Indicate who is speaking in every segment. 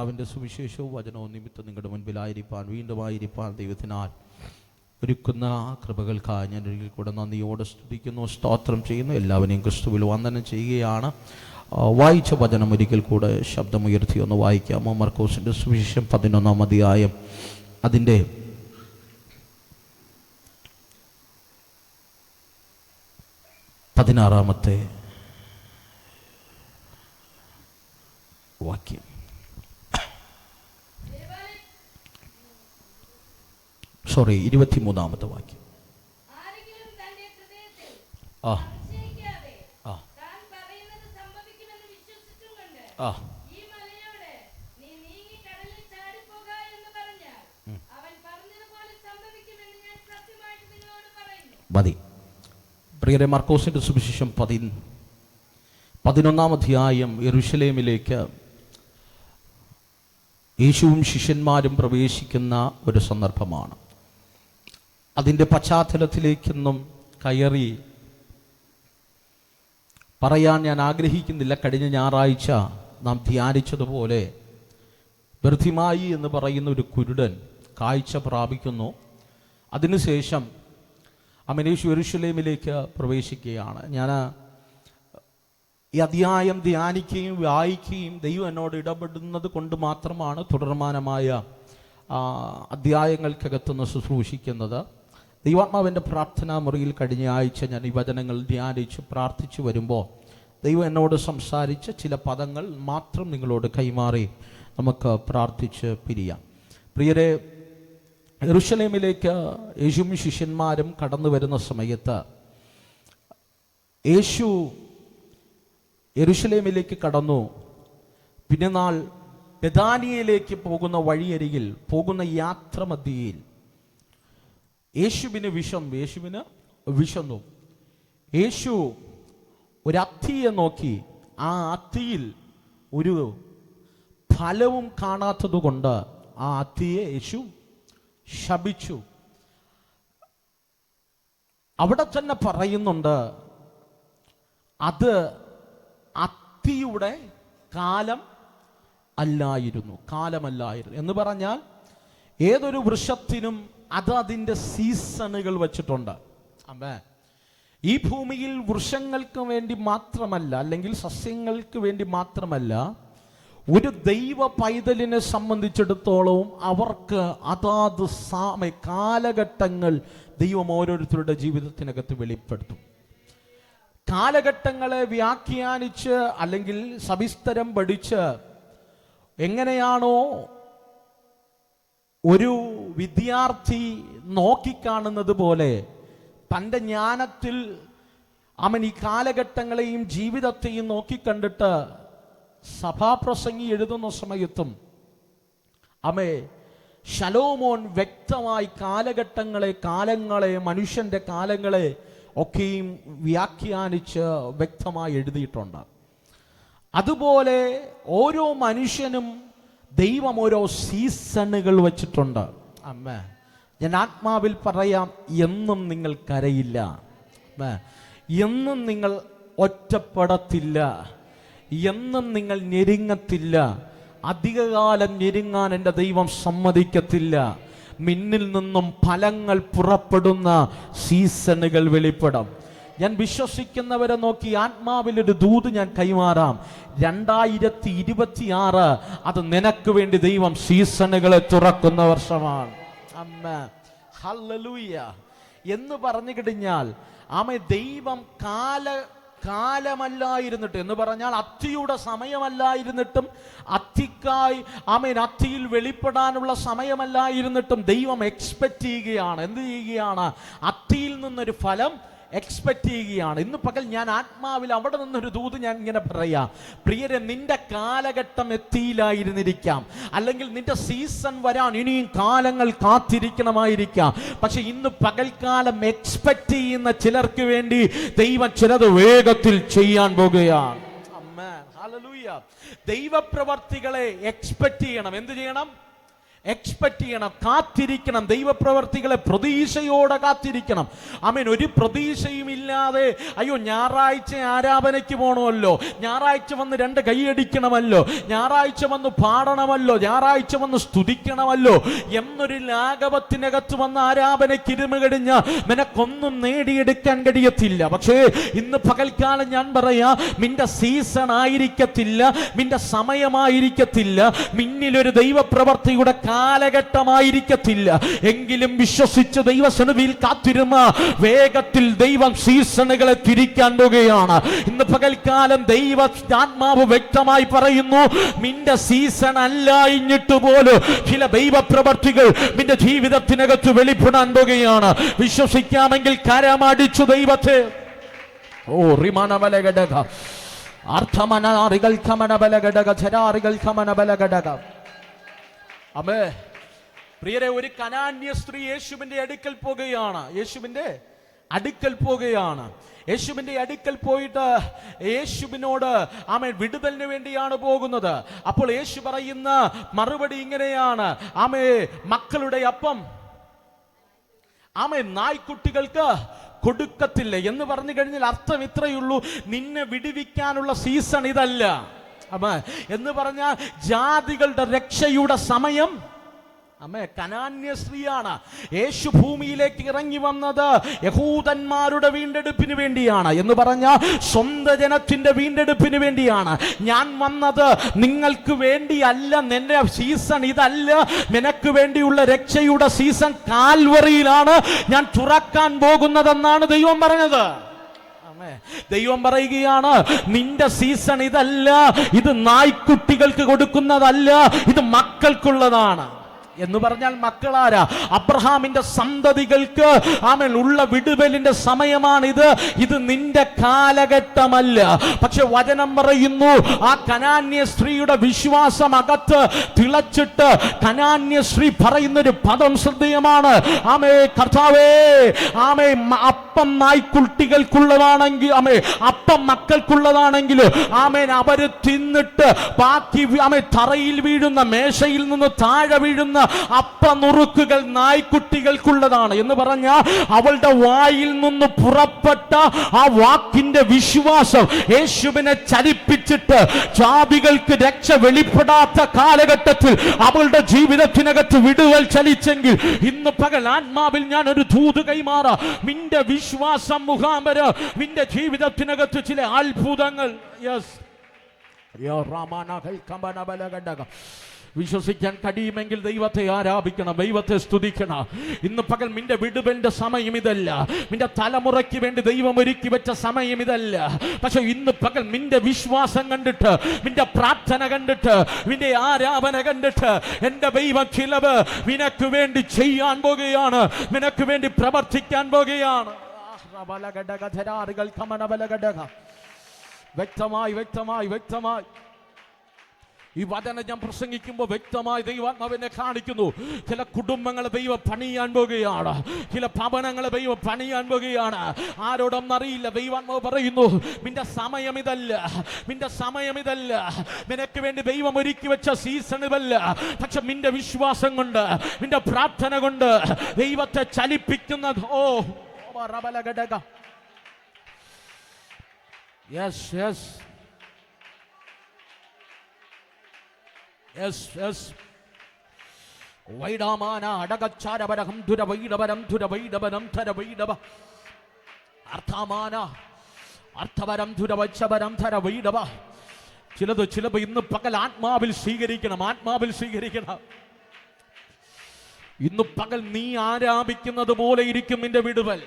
Speaker 1: കർത്താവിൻ്റെ സുവിശേഷവും വചനവും നിമിത്തം നിങ്ങളുടെ മുൻപിലായിരിക്കാൻ വീണ്ടുമായിരിക്കാൻ ദൈവത്തിനാൽ ഒരുക്കുന്ന കൃപകൾക്കായി ഞാൻ ഒരിക്കൽ കൂടെ നന്ദിയോടെ സ്തുതിക്കുന്നു, സ്തോത്രം ചെയ്യുന്നു. എല്ലാവരെയും ക്രിസ്തുവിൽ വന്ദനം ചെയ്യുകയാണ്. വായിച്ച വചനം ഒരിക്കൽ കൂടെ ശബ്ദമുയർത്തി ഒന്ന് വായിക്കാമോ? മർക്കോസിൻ്റെ സുവിശേഷം 11-ാം അധ്യായം അതിൻ്റെ 16-ാമത്തെ വാക്യം. സോറി, 23-ാമത്തെ വാക്യം. ആ ആ ആ മതി. പ്രിയരെ, മർക്കോസിൻ്റെ സുവിശേഷം 11-ാം അധ്യായം യെരൂശലേമിലേക്ക് യേശുവും ശിഷ്യന്മാരും പ്രവേശിക്കുന്ന ഒരു സന്ദർഭമാണ്. അതിൻ്റെ പശ്ചാത്തലത്തിലേക്കൊന്നും കയറി പറയാൻ ഞാൻ ആഗ്രഹിക്കുന്നില്ല. കഴിഞ്ഞ ഞായറാഴ്ച നാം ധ്യാനിച്ചതുപോലെ ബർത്തിമായി എന്ന് പറയുന്ന ഒരു കുരുടൻ കാഴ്ച പ്രാപിക്കുന്നു. അതിനുശേഷം യേശു യെരൂശലേമിലേക്ക് പ്രവേശിക്കുകയാണ്. ഞാൻ ഈ അധ്യായം ധ്യാനിക്കുകയും വായിക്കുകയും ദൈവം എന്നോട് ഇടപെടുന്നത് കൊണ്ട് മാത്രമാണ് തുടർമാനമായ അധ്യായങ്ങൾക്കകത്തുനിന്ന് ശുശ്രൂഷിക്കുന്നത്. ദൈവാത്മാവിൻ്റെ പ്രാർത്ഥനാ മുറിയിൽ കഴിഞ്ഞ ആഴ്ച ഞാൻ ഈ വചനങ്ങൾ ധ്യാനിച്ച് പ്രാർത്ഥിച്ചു വരുമ്പോൾ ദൈവം എന്നോട് സംസാരിച്ച ചില പദങ്ങൾ മാത്രം നിങ്ങളോട് കൈമാറി നമുക്ക് പ്രാർത്ഥിച്ച് പിരിയാം. പ്രിയരെ, യെരൂശലേമിലേക്ക് യേശുവും ശിഷ്യന്മാരും കടന്നു വരുന്ന സമയത്ത് യേശു യെരൂശലേമിലേക്ക് കടന്നു. പിന്നെ നാൾ ബെഥാനിയയിലേക്ക് പോകുന്ന വഴിയരികിൽ പോകുന്ന യാത്രമധ്യയിൽ യേശുവിന് വിശന്നു. യേശു ഒരു അത്തിയെ നോക്കി ആ അത്തിയിൽ ഒരു ഫലവും കാണാത്തത് കൊണ്ട് ആ അത്തിയെ യേശു ശപിച്ചു. അവിടെ തന്നെ പറയുന്നുണ്ട്, അത് അത്തിയുടെ കാലമല്ലായിരുന്നു എന്ന് പറഞ്ഞാൽ ഏതൊരു വൃക്ഷത്തിനും അത് അതിൻ്റെ സീസണുകൾ വച്ചിട്ടുണ്ട്. ഈ ഭൂമിയിൽ വൃക്ഷങ്ങൾക്ക് വേണ്ടി മാത്രമല്ല, അല്ലെങ്കിൽ സസ്യങ്ങൾക്ക് വേണ്ടി മാത്രമല്ല, ഒരു ദൈവ പൈതലിനെ സംബന്ധിച്ചിടത്തോളവും അവർക്ക് അതാത് കാലഘട്ടങ്ങൾ ദൈവം ഓരോരുത്തരുടെ ജീവിതത്തിനകത്ത് വെളിപ്പെടുത്തും. കാലഘട്ടങ്ങളെ വ്യാഖ്യാനിച്ച് അല്ലെങ്കിൽ സവിസ്തരം പഠിച്ച് എങ്ങനെയാണോ ഒരു വിദ്യാർത്ഥി നോക്കിക്കാണുന്നത് പോലെ തൻ്റെ ജ്ഞാനത്തിൽ അവൻ ഈ കാലഘട്ടങ്ങളെയും ജീവിതത്തെയും നോക്കിക്കണ്ടിട്ട് സഭാപ്രസംഗി എഴുതുന്ന സമയത്തും ശലോമോൻ വ്യക്തമായി കാലങ്ങളെ മനുഷ്യൻ്റെ കാലങ്ങളെ ഒക്കെയും വ്യാഖ്യാനിച്ച് വ്യക്തമായി എഴുതിയിട്ടുണ്ട്. അതുപോലെ ഓരോ മനുഷ്യനും ദൈവം ഓരോ സീസണുകൾ വച്ചിട്ടുണ്ട്. ഞാൻ ആത്മാവിൽ പറയാം, എന്നും നിങ്ങൾ കരയില്ല, എന്നും നിങ്ങൾ ഒറ്റപ്പെടത്തില്ല, എന്നും നിങ്ങൾ ഞെരുങ്ങത്തില്ല. അധികകാലം ഞെരുങ്ങാൻ എൻ്റെ ദൈവം സമ്മതിക്കത്തില്ല. മിന്നിൽ നിന്നും ഫലങ്ങൾ പുറപ്പെടുന്ന സീസണുകൾ വെളിപ്പെടും. ഞാൻ വിശ്വസിക്കുന്നവരെ നോക്കി ആത്മാവിലൊരു ദൂത് ഞാൻ കൈമാറാം. 2026 അത് നിനക്ക് വേണ്ടി ദൈവം സീസണുകളെ തുറക്കുന്ന വർഷമാണ്. ഹല്ലേലൂയ എന്ന് പറഞ്ഞു കഴിഞ്ഞാൽ ദൈവം കാലമല്ലായിരുന്നിട്ട് എന്ന് പറഞ്ഞാൽ അത്തിയുടെ സമയമല്ലായിരുന്നിട്ടും അത്തിക്കായി അത്തിയിൽ വെളിപ്പെടാനുള്ള സമയമല്ലായിരുന്നിട്ടും ദൈവം എക്സ്പെക്റ്റ് ചെയ്യുകയാണ്. എന്ത് ചെയ്യുകയാണ്? അത്തിയിൽ നിന്നൊരു ഫലം എക്സ്പെക്റ്റ് ചെയ്യുകയാണ്. ഇന്ന് പകൽ ഞാൻ ആത്മാവിൽ അവിടെ നിന്നൊരു ദൂത് ഞാൻ ഇങ്ങനെ പറയാം. പ്രിയരെ, നിന്റെ കാലഘട്ടം എത്തിയില്ലായിരുന്നിരിക്കാം, അല്ലെങ്കിൽ നിന്റെ സീസൺ വരാൻ ഇനിയും കാലങ്ങൾ കാത്തിരിക്കണമായിരിക്കാം. പക്ഷെ ഇന്ന് പകൽക്കാലം എക്സ്പെക്റ്റ് ചെയ്യുന്ന ചിലർക്ക് വേണ്ടി ദൈവം ചിലത് വേഗത്തിൽ ചെയ്യാൻ പോകുകയാണ്. ആമേൻ, ഹല്ലേലൂയ. ദൈവപ്രവർത്തികളെ എക്സ്പെക്റ്റ് ചെയ്യണം. എന്ത് ചെയ്യണം? എക്സ്പെക്ട് ചെയ്യണം, കാത്തിരിക്കണം. ദൈവപ്രവർത്തികളെ പ്രതീക്ഷയോടെ കാത്തിരിക്കണം. ആമേൻ. ഒരു പ്രതീക്ഷയും ഇല്ലാതെ അയ്യോ ഞായറാഴ്ച ആരാധനയ്ക്ക് പോകണമല്ലോ, ഞായറാഴ്ച വന്ന് 2 കൈയടിക്കണമല്ലോ, ഞായറാഴ്ച വന്ന് പാടണമല്ലോ, ഞായറാഴ്ച വന്ന് സ്തുതിക്കണമല്ലോ എന്നൊരു ലാഘവത്തിനകത്ത് വന്ന് ആരാധനയ്ക്ക് ഇരുന്ന് കഴിഞ്ഞാൽ നിനക്കൊന്നും നേടിയെടുക്കാൻ കഴിയത്തില്ല. പക്ഷേ ഇന്ന് പകൽക്കാലം ഞാൻ പറയാ, നിന്റെ സീസൺ ആയിരിക്കത്തില്ല, നിന്റെ സമയമായിരിക്കത്തില്ല, നിന്നിലൊരു ദൈവപ്രവർത്തിയുടെ കാലഘട്ടമായിരിക്കത്തില്ല. എങ്കിലും വിശ്വസിച്ച് ദൈവസന്നിധിയിൽ കാത്തിരുന്ന വേഗത്തിൽ ദൈവം സീസണുകളെ തിരിക്കാൻ പോകുകയാണ്. ഇന്ന് പകൽക്കാലം ദൈവാത്മാവ് വ്യക്തമായി പറയുന്നു, നിന്റെ സീസൺ അല്ലാഞ്ഞിട്ട് പോലും ചില ദൈവപ്രവർത്തികൾ നിന്റെ ജീവിതത്തിനകത്ത് വെളിപ്പെടാൻ പോകുകയാണ്. വിശ്വസിക്കാമെങ്കിൽ കരമടിച്ചു ദൈവത്തെ. ഓ റിമനബലഘടക അർത്ഥമനാറികൾ ഖമനബലഘടക ചരാറികൾ ഖമനബലഘടക. അമേ പ്രിയരെ, ഒരു കനാന്യ സ്ത്രീ യേശുവിന്റെ അടുക്കൽ പോകുകയാണ്. യേശുവിന്റെ അടുക്കൽ പോയിട്ട് യേശുവിനോട് ആമേൻ വിടുതലിന് വേണ്ടിയാണ് പോകുന്നത്. അപ്പോൾ യേശു പറയുന്ന മറുപടി ഇങ്ങനെയാണ്, ആമേ മക്കളുടെ അപ്പം ആമേ നായ്ക്കുട്ടികൾക്ക് കൊടുക്കത്തില്ല എന്ന് പറഞ്ഞു കഴിഞ്ഞാൽ അർത്ഥം ഇത്രയുള്ളൂ, നിന്നെ വിടുവിക്കാനുള്ള സീസൺ ഇതല്ല എന്ന് പറഞ്ഞാൽ ജാതികളുടെ രക്ഷയുടെ സമയം കനാന്യ സ്ത്രീയാണ്. യേശു ഭൂമിയിലേക്ക് ഇറങ്ങി വന്നത് യഹൂദന്മാരുടെ വീണ്ടെടുപ്പിന് വേണ്ടിയാണ് എന്ന് പറഞ്ഞാൽ സ്വന്തം ജനത്തിന്റെ വീണ്ടെടുപ്പിന് വേണ്ടിയാണ്. ഞാൻ വന്നത് നിങ്ങൾക്ക് വേണ്ടിയല്ല, നിന്റെ സീസൺ ഇതല്ല, നിനക്ക് വേണ്ടിയുള്ള രക്ഷയുടെ സീസൺ കാൽവറിയിലാണ് ഞാൻ തുറക്കാൻ പോകുന്നതെന്നാണ് ദൈവം പറഞ്ഞത്. ദൈവം പറയുകയാണ്, നിന്റെ സീസൺ ഇതല്ല, ഇത് നായ്ക്കുട്ടികൾക്ക് കൊടുക്കുന്നതല്ല, ഇത് മക്കൾക്കുള്ളതാണ്. എന്ന് പറഞ്ഞാൽ മക്കളാരാ? അബ്രഹാമിന്റെ സന്തതികൾക്ക് ആമേൻ ഉള്ള വിടുതലിന്റെ സമയമാണിത്. ഇത് നിന്റെ കാലഘട്ടമല്ല. പക്ഷെ വചനം പറയുന്നു, ആ കനാന്യ സ്ത്രീയുടെ വിശ്വാസം അകത്ത് തിളച്ചിട്ട് കനാന്യ സ്ത്രീ പറയുന്നൊരു പദം ശ്രദ്ധേയമാണ്. ആമേ കർത്താവേ, ആമേ അപ്പം നായ്ക്കുട്ടികൾക്കുള്ളതാണെങ്കിൽ, ആമേ അപ്പം മക്കൾക്കുള്ളതാണെങ്കിൽ ആമേൻ അവര് തിന്നിട്ട് ബാക്കി ആമേ തറയിൽ വീഴുന്ന, മേശയിൽ നിന്ന് താഴെ വീഴുന്ന അപ്പനുറുക്കുകൾ നായ്ക്കുട്ടികൾക്കുള്ളതാണ് എന്ന് പറഞ്ഞാൽ അവളുടെ വായിൽ നിന്ന് പുറപ്പെട്ട ആ വാക്കിന്റെ വിശ്വാസം യേശുവിനെ ചലിപ്പിച്ചിട്ട് ജാതികൾക്ക് രക്ഷ വെളിപ്പെടാത്ത കാലഘട്ടത്തിൽ അവളുടെ ജീവിതത്തിനകത്ത് വിടുതൽ ചലിച്ചെങ്കിൽ ഇന്ന് പകൽ ആത്മാവിൽ ഞാൻ ഒരു ദൂത് കൈമാറാ. നിന്റെ വിശ്വാസം മുഖാന്തരം നിന്റെ ജീവിതത്തിനകത്ത് ചില അത്ഭുതങ്ങൾ വിശ്വസിക്കാൻ കഴിയുമെങ്കിൽ ദൈവത്തെ ആരാധിക്കണം, ദൈവത്തെ സ്തുതിക്കണം. ഇന്ന് പകൽ നിന്റെ വിടുതലിന്റെ സമയം ഇതല്ല, നിന്റെ തലമുറയ്ക്ക് വേണ്ടി ദൈവം ഒരുക്കി വെച്ച സമയം ഇതല്ല. പക്ഷെ ഇന്ന് പകൽ നിന്റെ വിശ്വാസം കണ്ടിട്ട്, നിന്റെ പ്രാർത്ഥന കണ്ടിട്ട്, നിന്റെ ആരാധന കണ്ടിട്ട് എന്റെ ദൈവം ചിലവ് നിനക്ക് വേണ്ടി ചെയ്യാൻ പോകുകയാണ്, നിനക്ക് വേണ്ടി പ്രവർത്തിക്കാൻ പോകുകയാണ്. വ്യക്തമായി ഈ വചനം ഞാൻ പ്രസംഗിക്കുമ്പോൾ വ്യക്തമായി ദൈവാത്മാവിനെ കാണിക്കുന്നു. ചില കുടുംബങ്ങളെ ദൈവം പണിയാൻ പോകുകയാണ്, ചില ഭവനങ്ങളെ ദൈവം പണിയാൻ പോകുകയാണ്. ആരോടൊന്നറിയില്ല. ദൈവാത്മാവ് പറയുന്നു, നിന്റെ സമയം ഇതല്ല, നിന്റെ സമയം ഇതല്ല, നിനക്ക് വേണ്ടി ദൈവം ഒരുക്കി വെച്ച സീസൺ ഇതല്ല. പക്ഷെ നിന്റെ വിശ്വാസം കൊണ്ട്, നിന്റെ പ്രാർത്ഥന കൊണ്ട് ദൈവത്തെ ചലിപ്പിക്കുന്നത്. Oh yes yes Yes, yes. Vaidamana adagacharavadam dhuravaidavaram dhuravaidavaram tharavaidava Arthamana Arthavaram dhuravachabaram tharavaidava. ചിലത് ഇന്ന് പകൽ ആത്മാവിൽ സ്വീകരിക്കണം, ആത്മാവിൽ സ്വീകരിക്കണം. ഇന്ന് പകൽ നീ ആരാധിക്കുന്നത് പോലെ ഇരിക്കും നിന്റെ വിടുതൽ,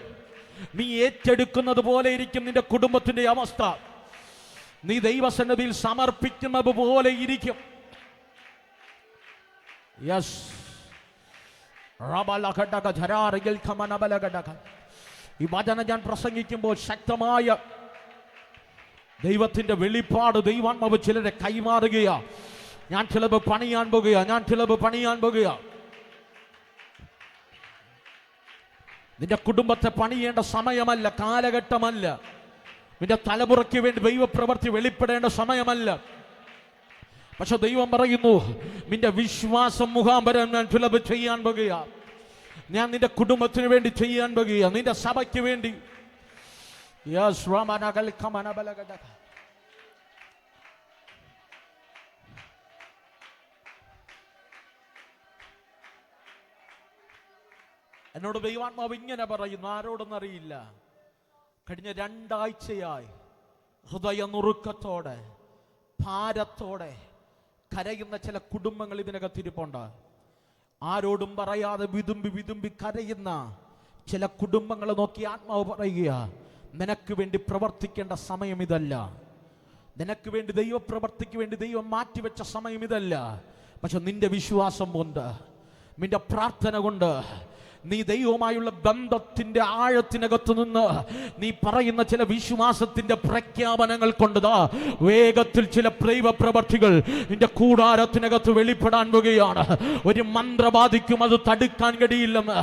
Speaker 1: നീ ഏറ്റെടുക്കുന്നത് പോലെ ഇരിക്കും നിന്റെ കുടുംബത്തിന്റെ അവസ്ഥ, നീ ദൈവസന്നിധിയിൽ സമർപ്പിക്കുന്നത് പോലെ ഇരിക്കും. Yes. ഈ വചനം ഞാൻ പ്രസംഗിക്കുമ്പോൾ ശക്തമായ ദൈവത്തിന്റെ വെളിപ്പാട് ദൈവാത്മാവ് ചിലരെ കൈമാറുകയാ. ഞാൻ ചിലത് പണിയാൻ പോകുക. നിന്റെ കുടുംബത്തെ പണിയേണ്ട സമയമല്ല, കാലഘട്ടമല്ല. നിന്റെ തലമുറയ്ക്ക് വേണ്ടി ദൈവപ്രവൃത്തി വെളിപ്പെടേണ്ട സമയമല്ല. പക്ഷെ ദൈവം പറയുന്നു, നിന്റെ വിശ്വാസം മുഖാന്തരം ഞാൻ ചിലത് ചെയ്യാൻ പോകുക. ഞാൻ നിന്റെ കുടുംബത്തിന് വേണ്ടി ചെയ്യാൻ പോകുക, നിന്റെ സഭയ്ക്ക് വേണ്ടി. എന്നോട് ദൈവാത്മാവ് ഇങ്ങനെ പറയുന്നു, ആരോടൊന്നറിയില്ല. കഴിഞ്ഞ 2 ആഴ്ചയായി ഹൃദയനുറുക്കത്തോടെ ഭാരത്തോടെ കരയുന്ന ചില കുടുംബങ്ങൾ ഇതിനകത്തിരിപ്പുണ്ട്. ആരോടും പറയാതെ വിതുമ്പി വിതുമ്പി കരയുന്ന ചില കുടുംബങ്ങളെ നോക്കി ആത്മാവ് പറയുക, നിനക്ക് വേണ്ടി പ്രവർത്തിക്കേണ്ട സമയം ഇതല്ല. നിനക്ക് വേണ്ടി ദൈവപ്രവർത്തിക്ക് വേണ്ടി ദൈവം മാറ്റിവെച്ച സമയം ഇതല്ല. പക്ഷെ നിന്റെ വിശ്വാസം കൊണ്ട്, നിന്റെ പ്രാർത്ഥന കൊണ്ട്, നീ ദൈവവുമായുള്ള ബന്ധത്തിന്റെ ആഴത്തിനകത്ത് നിന്ന് നീ പറയുന്ന ചില വിശ്വാസത്തിന്റെ പ്രഖ്യാപനങ്ങൾ കൊണ്ടതാ വേഗത്തിൽ ചില ദൈവപ്രവർത്തികൾ നിന്റെ കൂടാരത്തിനകത്ത് വെളിപ്പെടാൻ പോകുകയാണ്. ഒരു മന്ത്രവാദിക്കും അത് തടുക്കാൻ കഴിയില്ലെന്ന്,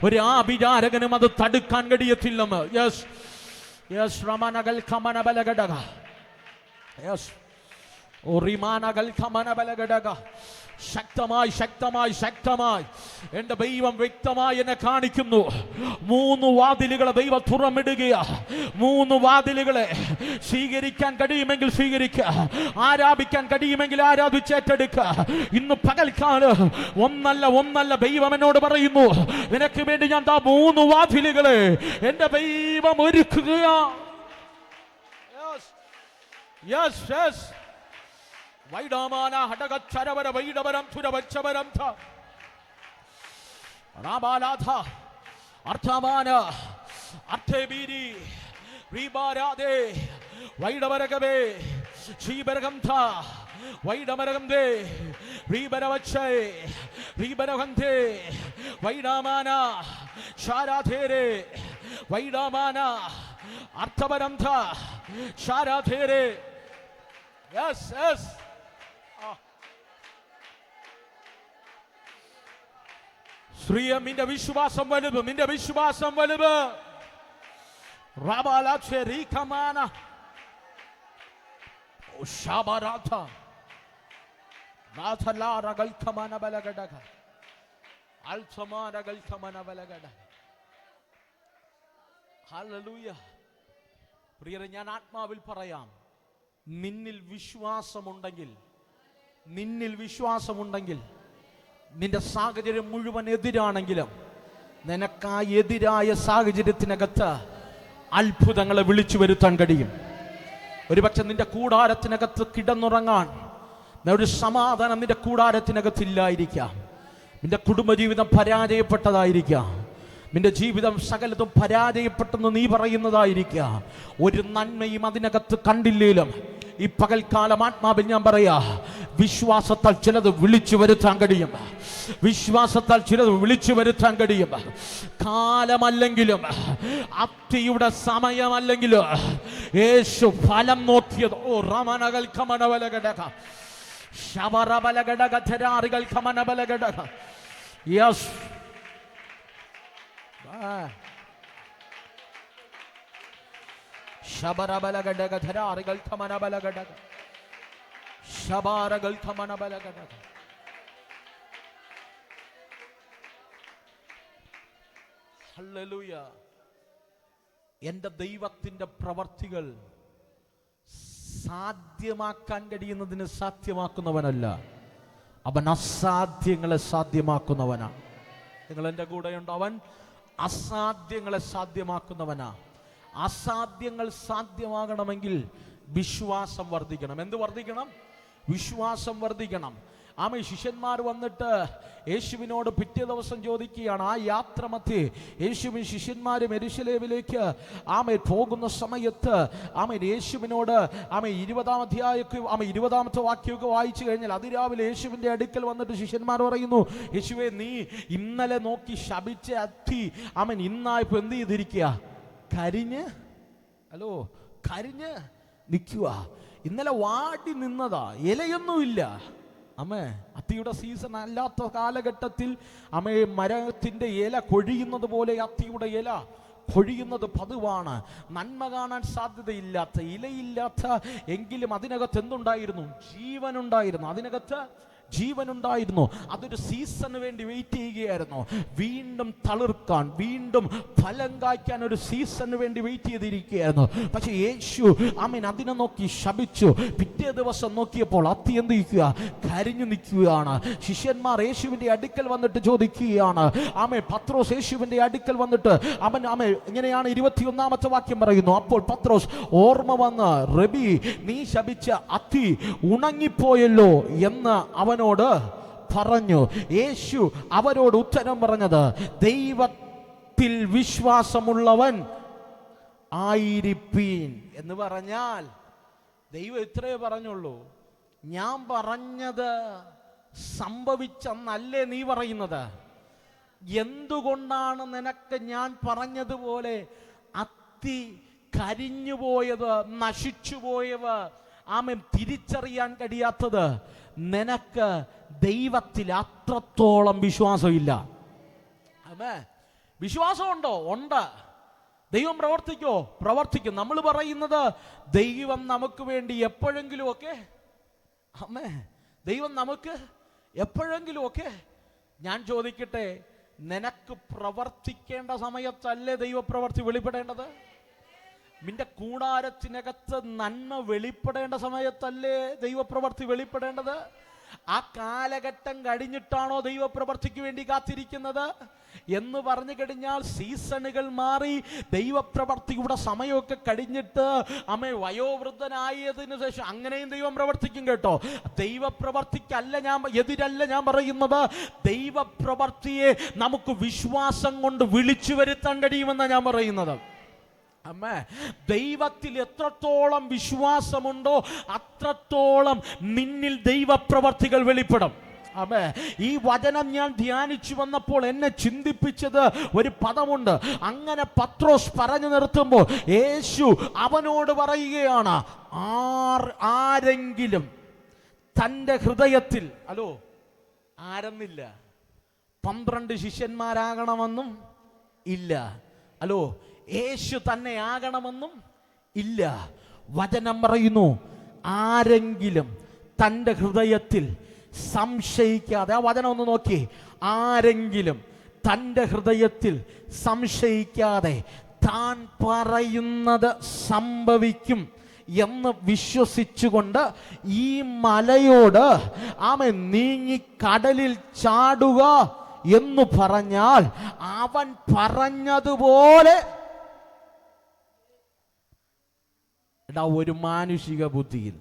Speaker 1: ഒരു ആഭിചാരകനും അത് തടുക്കാൻ കഴിയത്തില്ലെന്ന്. യെസ് യെസ് റമനകൾ ഖമന ബലഗടക, യെസ് ഓറിമാനകൾ ഖമന ബലഗടക. ശക്തമായി ശക്തമായി ശക്തമായി എന്റെ ദൈവം വ്യക്തമായി എന്നെ കാണിക്കുന്നു. 3 വാതിലുകളെ ദൈവം തുറന്നിടുകയാ. 3 വാതിലുകളെ സ്വീകരിക്കാൻ കഴിയുമെങ്കിൽ സ്വീകരിക്കുക, ആരാധിക്കാൻ കഴിയുമെങ്കിൽ ആരാധിച്ചേറ്റെടുക്കുക. ഇന്ന് പകൽക്കാലം ഒന്നല്ല ദൈവം എന്നോട് പറയുന്നു, നിനക്ക് വേണ്ടി ഞാൻ 3 വാതിലുകളെ എന്റെ ദൈവം ഒരുക്കുകയാ. യെസ് യെസ് വൈഡാമാന ഹടകച്ചരവര വൈഡവരം തുരവച്ചവരം ധ റാബാലാധ അർത്ഥമാന അർത്ഥബീരി റീബാരാദേ വൈഡവരകവേ ശ്രീബരകം ധ വൈഡമരകം ദേ റീബരവച്ചേ റീബരകം ദേ വൈഡാമാന ശാരാധേരേ വൈഡാമാന അർത്ഥവരം ധ ശാരാധേരേ. യെസ് യെസ് ശ്രീയം നിന്റെ വിശ്വാസം വലുത്, നിന്റെ വിശ്വാസം വലുത്. റബാലാചരികമാന ശബരാധ നാഥലാരഗൽഖമന ബലഗടക അൽസമാരഗൽഖമന ബലഗട. ഹല്ലേലൂയ. പ്രിയരെ, ഞാൻ ആത്മാവിൽ പറയാം, നിന്നിൽ വിശ്വാസമുണ്ടെങ്കിൽ, നിന്നിൽ വിശ്വാസമുണ്ടെങ്കിൽ, നിന്റെ സാഹചര്യം മുഴുവൻ എതിരാണെങ്കിലും നിനക്കാ എതിരായ സാഹചര്യത്തിനകത്ത് അത്ഭുതങ്ങളെ വിളിച്ചു വരുത്താൻ കഴിയും. ഒരുപക്ഷെ നിന്റെ കൂടാരത്തിനകത്ത് കിടന്നുറങ്ങാൻ ഒരു സമാധാനം നിന്റെ കൂടാരത്തിനകത്തില്ലായിരിക്കാം. നിന്റെ കുടുംബജീവിതം പരാജയപ്പെട്ടതായിരിക്കാം. നിന്റെ ജീവിതം സകലതും പരാജയപ്പെട്ടെന്ന് നീ പറയുന്നതായിരിക്കാം. ഒരു നന്മയും അതിനകത്ത് കണ്ടില്ലേലും ഈ പകൽക്കാലം ആത്മാവിൽ ഞാൻ പറയാ, വിശ്വാസത്താൽ ചിലത് വിളിച്ചു വരുത്താൻ കഴിയും. വിശ്വാസത്താൽ ചിലത് വിളിച്ചു വരുത്താൻ കഴിയും. കാലമല്ലെങ്കിലും അത്തിയുടെ സമയമല്ലെങ്കിലും യേശു ഫലം നോക്കിയത്. ഓ റമനകൾ ഖമനബലഘടക ശബറബലഘടക ധരാറികൾ ഖമനബലഘടക. യെസ് ശബറബലഘടക ധരാറികൾ ഖമനബലഘടക ശബാരകൾ ഖമനബലഘടക. ഹല്ലേലൂയ. എൻ്റെ ദൈവത്തിൻ്റെ പ്രവർത്തികൾ സാധ്യമാക്കാൻ കഴിയുന്നതിന് സാധ്യമാക്കുന്നവനല്ല, അവൻ അസാധ്യങ്ങളെ സാധ്യമാക്കുന്നവനാണ്. നിങ്ങൾ എൻ്റെ കൂടെയുണ്ട്. അവൻ അസാധ്യങ്ങളെ സാധ്യമാക്കുന്നവനാ. അസാധ്യങ്ങൾ സാധ്യമാകണമെങ്കിൽ വിശ്വാസം വർദ്ധിക്കണം. എന്ത് വർദ്ധിക്കണം? വിശ്വാസം വർദ്ധിക്കണം. ആമേ. ശിഷ്യന്മാർ വന്നിട്ട് യേശുവിനോട് പിറ്റേ ദിവസം ചോദിക്കുകയാണ്. ആ യാത്ര മധ്യേ യേശുവിൻ ശിഷ്യന്മാരും യെരൂശലേമിലേക്ക് പോകുന്ന സമയത്ത് യേശുവിനോട് 20-ാം അധ്യായമൊക്കെ 20-ാമത്തെ വാക്യമൊക്കെ വായിച്ചു കഴിഞ്ഞാൽ അതിരാവിലെ യേശുവിൻ്റെ അടുക്കൽ വന്നിട്ട് ശിഷ്യന്മാർ പറയുന്നു, യേശുവേ, നീ ഇന്നലെ നോക്കി ശപിച്ച അത്തി ഇന്നായപ്പോ എന്ത് ചെയ്തിരിക്കുക? കരിഞ്ഞ് നിൽക്കുക. ഇന്നലെ വാടി നിന്നതാ, ഇലയൊന്നുമില്ല. അത്തിയുടെ സീസൺ അല്ലാത്ത കാലഘട്ടത്തിൽ മരത്തിന്റെ ഇല കൊഴിയുന്നത് പോലെ അത്തിയുടെ ഇല പൊഴിയുന്നത് പതിവാണ്. നന്മ കാണാൻ സാധ്യതയില്ലാത്ത, ഇലയില്ലാത്ത, എങ്കിലും അതിനകത്ത് എന്തുണ്ടായിരുന്നു? ജീവനുണ്ടായിരുന്നു. അതിനകത്ത് ജീവനുണ്ടായിരുന്നു. അതൊരു സീസണിന് വേണ്ടി വെയിറ്റ് ചെയ്യുകയായിരുന്നു. വീണ്ടും തളിർക്കാൻ, വീണ്ടും ഫലം കായ്ക്കാൻ ഒരു സീസണിന് വേണ്ടി വെയിറ്റ് ചെയ്തിരിക്കുകയായിരുന്നു. പക്ഷെ യേശു അതിനെ നോക്കി ശപിച്ചു. പിറ്റേ ദിവസം നോക്കിയപ്പോൾ അത്തി എന്ത് ചെയ്യുക? കരിഞ്ഞു നിൽക്കുകയാണ്. ശിഷ്യന്മാർ യേശുവിന്റെ അടുക്കൽ വന്നിട്ട് ചോദിക്കുകയാണ്. പത്രോസ് യേശുവിന്റെ അടുക്കൽ വന്നിട്ട് ഇങ്ങനെയാണ് 21-ാമത്തെ വാക്യം പറയുന്നു. അപ്പോൾ പത്രോസ് ഓർമ്മ വന്ന്, റബി, നീ ശപിച്ച അത്തി ഉണങ്ങിപ്പോയല്ലോ എന്ന് അവനോട് പറഞ്ഞു. യേശു അവരോട് ഉത്തരം പറഞ്ഞത്, ദൈവത്തിൽ വിശ്വാസമുള്ളവൻ ആയിരിപ്പീൻ എന്ന് പറഞ്ഞാൽ ദൈവം ഇത്രയേ പറഞ്ഞുള്ളൂ. ഞാൻ പറഞ്ഞത് സംഭവിച്ചെന്നല്ലേ നീ പറയുന്നത്? എന്തുകൊണ്ടാണ് നിനക്ക് ഞാൻ പറഞ്ഞതുപോലെ അത്തി കരിഞ്ഞുപോയത്, നശിച്ചുപോയത്, തിരിച്ചറിയാൻ കഴിയാത്തത്? നിനക്ക് ദൈവത്തിൽ അത്രത്തോളം വിശ്വാസമില്ല. വിശ്വാസമുണ്ടോ? ഉണ്ട്. ദൈവം പ്രവർത്തിക്കോ? പ്രവർത്തിക്കും. നമ്മൾ പറയുന്നത് ദൈവം നമുക്ക് വേണ്ടി എപ്പോഴെങ്കിലുമൊക്കെ, ദൈവം നമുക്ക് എപ്പോഴെങ്കിലുമൊക്കെ. ഞാൻ ചോദിക്കട്ടെ, നിനക്ക് പ്രവർത്തിക്കേണ്ട സമയത്തല്ലേ ദൈവപ്രവർത്തി വെളിപ്പെടേണ്ടത്? നിന്റെ കൂടാരത്തിനകത്ത് നന്മ വെളിപ്പെടേണ്ട സമയത്തല്ലേ ദൈവപ്രവർത്തി വെളിപ്പെടേണ്ടത്? ആ കാലഘട്ടം കഴിഞ്ഞിട്ടാണോ ദൈവപ്രവർത്തിക്ക് വേണ്ടി കാത്തിരിക്കുന്നത് എന്ന് പറഞ്ഞു കഴിഞ്ഞാൽ സീസണുകൾ മാറി, ദൈവപ്രവർത്തിയുടെ സമയമൊക്കെ കഴിഞ്ഞിട്ട് വയോവൃദ്ധനായതിനു ശേഷം അങ്ങനെയും ദൈവം പ്രവർത്തിക്കും കേട്ടോ. ദൈവപ്രവർത്തിക്കല്ല എതിരല്ല ഞാൻ പറയുന്നത്. ദൈവപ്രവർത്തിയെ നമുക്ക് വിശ്വാസം കൊണ്ട് വിളിച്ചു വരുത്താൻ കഴിയുമെന്നാണ് ഞാൻ പറയുന്നത്. ദൈവത്തിൽ എത്രത്തോളം വിശ്വാസമുണ്ടോ അത്രത്തോളം നിന്നിൽ ദൈവപ്രവർത്തികൾ വെളിപ്പെടും. ഈ വചനം ഞാൻ ധ്യാനിച്ചു വന്നപ്പോൾ എന്നെ ചിന്തിപ്പിച്ചത് ഒരു പദമുണ്ട്. അങ്ങനെ പത്രോസ് പറഞ്ഞു നിർത്തുമ്പോൾ യേശു അവനോട് പറയുകയാണ്, ആരെങ്കിലും തൻ്റെ ഹൃദയത്തിൽ, ആരെന്നില്ല, 12 ശിഷ്യന്മാരാകണമെന്നും ഇല്ല, യേശു തന്നെ ആകണമെന്നും ഇല്ല. വചനം പറയുന്നു, ആരെങ്കിലും തൻ്റെ ഹൃദയത്തിൽ സംശയിക്കാതെ, ആ വചനം ഒന്ന് നോക്കി, ആരെങ്കിലും തൻ്റെ ഹൃദയത്തിൽ സംശയിക്കാതെ താൻ പറയുന്നത് സംഭവിക്കും എന്ന് വിശ്വസിച്ചുകൊണ്ട് ഈ മലയോട് നീങ്ങി കടലിൽ ചാടുക എന്ന് പറഞ്ഞാൽ അവൻ പറഞ്ഞതുപോലെ ഒരു മാനുഷിക ബുദ്ധിയിൽ,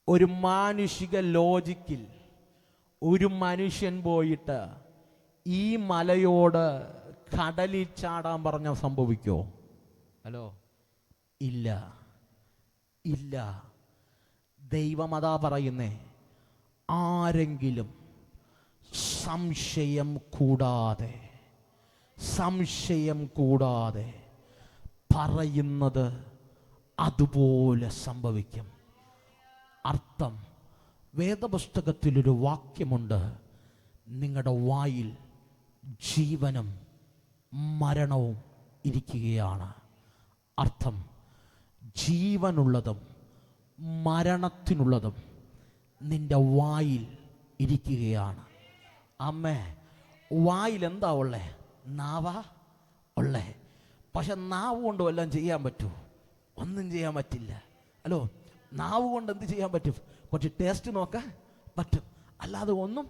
Speaker 1: ഒരു മാനുഷിക ലോജിക്കിൽ ഒരു മനുഷ്യൻ പോയിട്ട് ഈ മലയോട് കടലിൽ ചാടാൻ പറഞ്ഞാൽ സംഭവിക്കോ? ഇല്ല, ഇല്ല. ദൈവം അതാ പറയുന്നേ, ആരെങ്കിലും സംശയം കൂടാതെ പറയുന്നത് അതുപോലെ സംഭവിക്കും. അർത്ഥം, വേദപുസ്തകത്തിലൊരു വാക്യമുണ്ട്, നിങ്ങളുടെ വായിൽ ജീവനും മരണവും ഇരിക്കുകയാണ്. അർത്ഥം, ജീവനുള്ളതും മരണത്തിനുള്ളതും നിന്റെ വായിൽ ഇരിക്കുകയാണ്. വായിൽ എന്താ ഉള്ളേ? നാവാ ഉള്ളേ. പക്ഷെ നാവ് കൊണ്ട് വല്ലതും ചെയ്യാൻ പറ്റുമോ? ഒന്നും ചെയ്യാൻ പറ്റില്ല. നാവ് കൊണ്ട് എന്ത് ചെയ്യാൻ പറ്റും? കുറച്ച് ടേസ്റ്റ് നോക്കാൻ പറ്റും, അല്ലാതെ ഒന്നും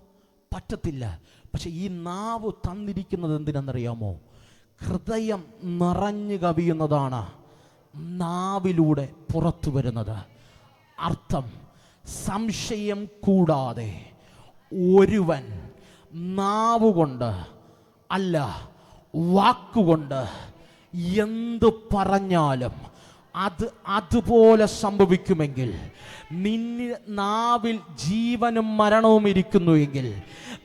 Speaker 1: പറ്റത്തില്ല. പക്ഷെ ഈ നാവ് തന്നിരിക്കുന്നത് എന്തിനെന്നറിയാമോ? ഹൃദയം നിറഞ്ഞു കവിയുന്നതാണ് നാവിലൂടെ പുറത്തു വരുന്നത്. അർത്ഥം, സംശയം കൂടാതെ ഒരുവൻ നാവുകൊണ്ട് അല്ല വാക്കുകൊണ്ട് എന്തു പറഞ്ഞാലും അതുപോലെ സംഭവിക്കുമെങ്കിൽ, നിന്റെ നാവിൽ ജീവനും മരണവും ഇരിക്കുന്നു എങ്കിൽ,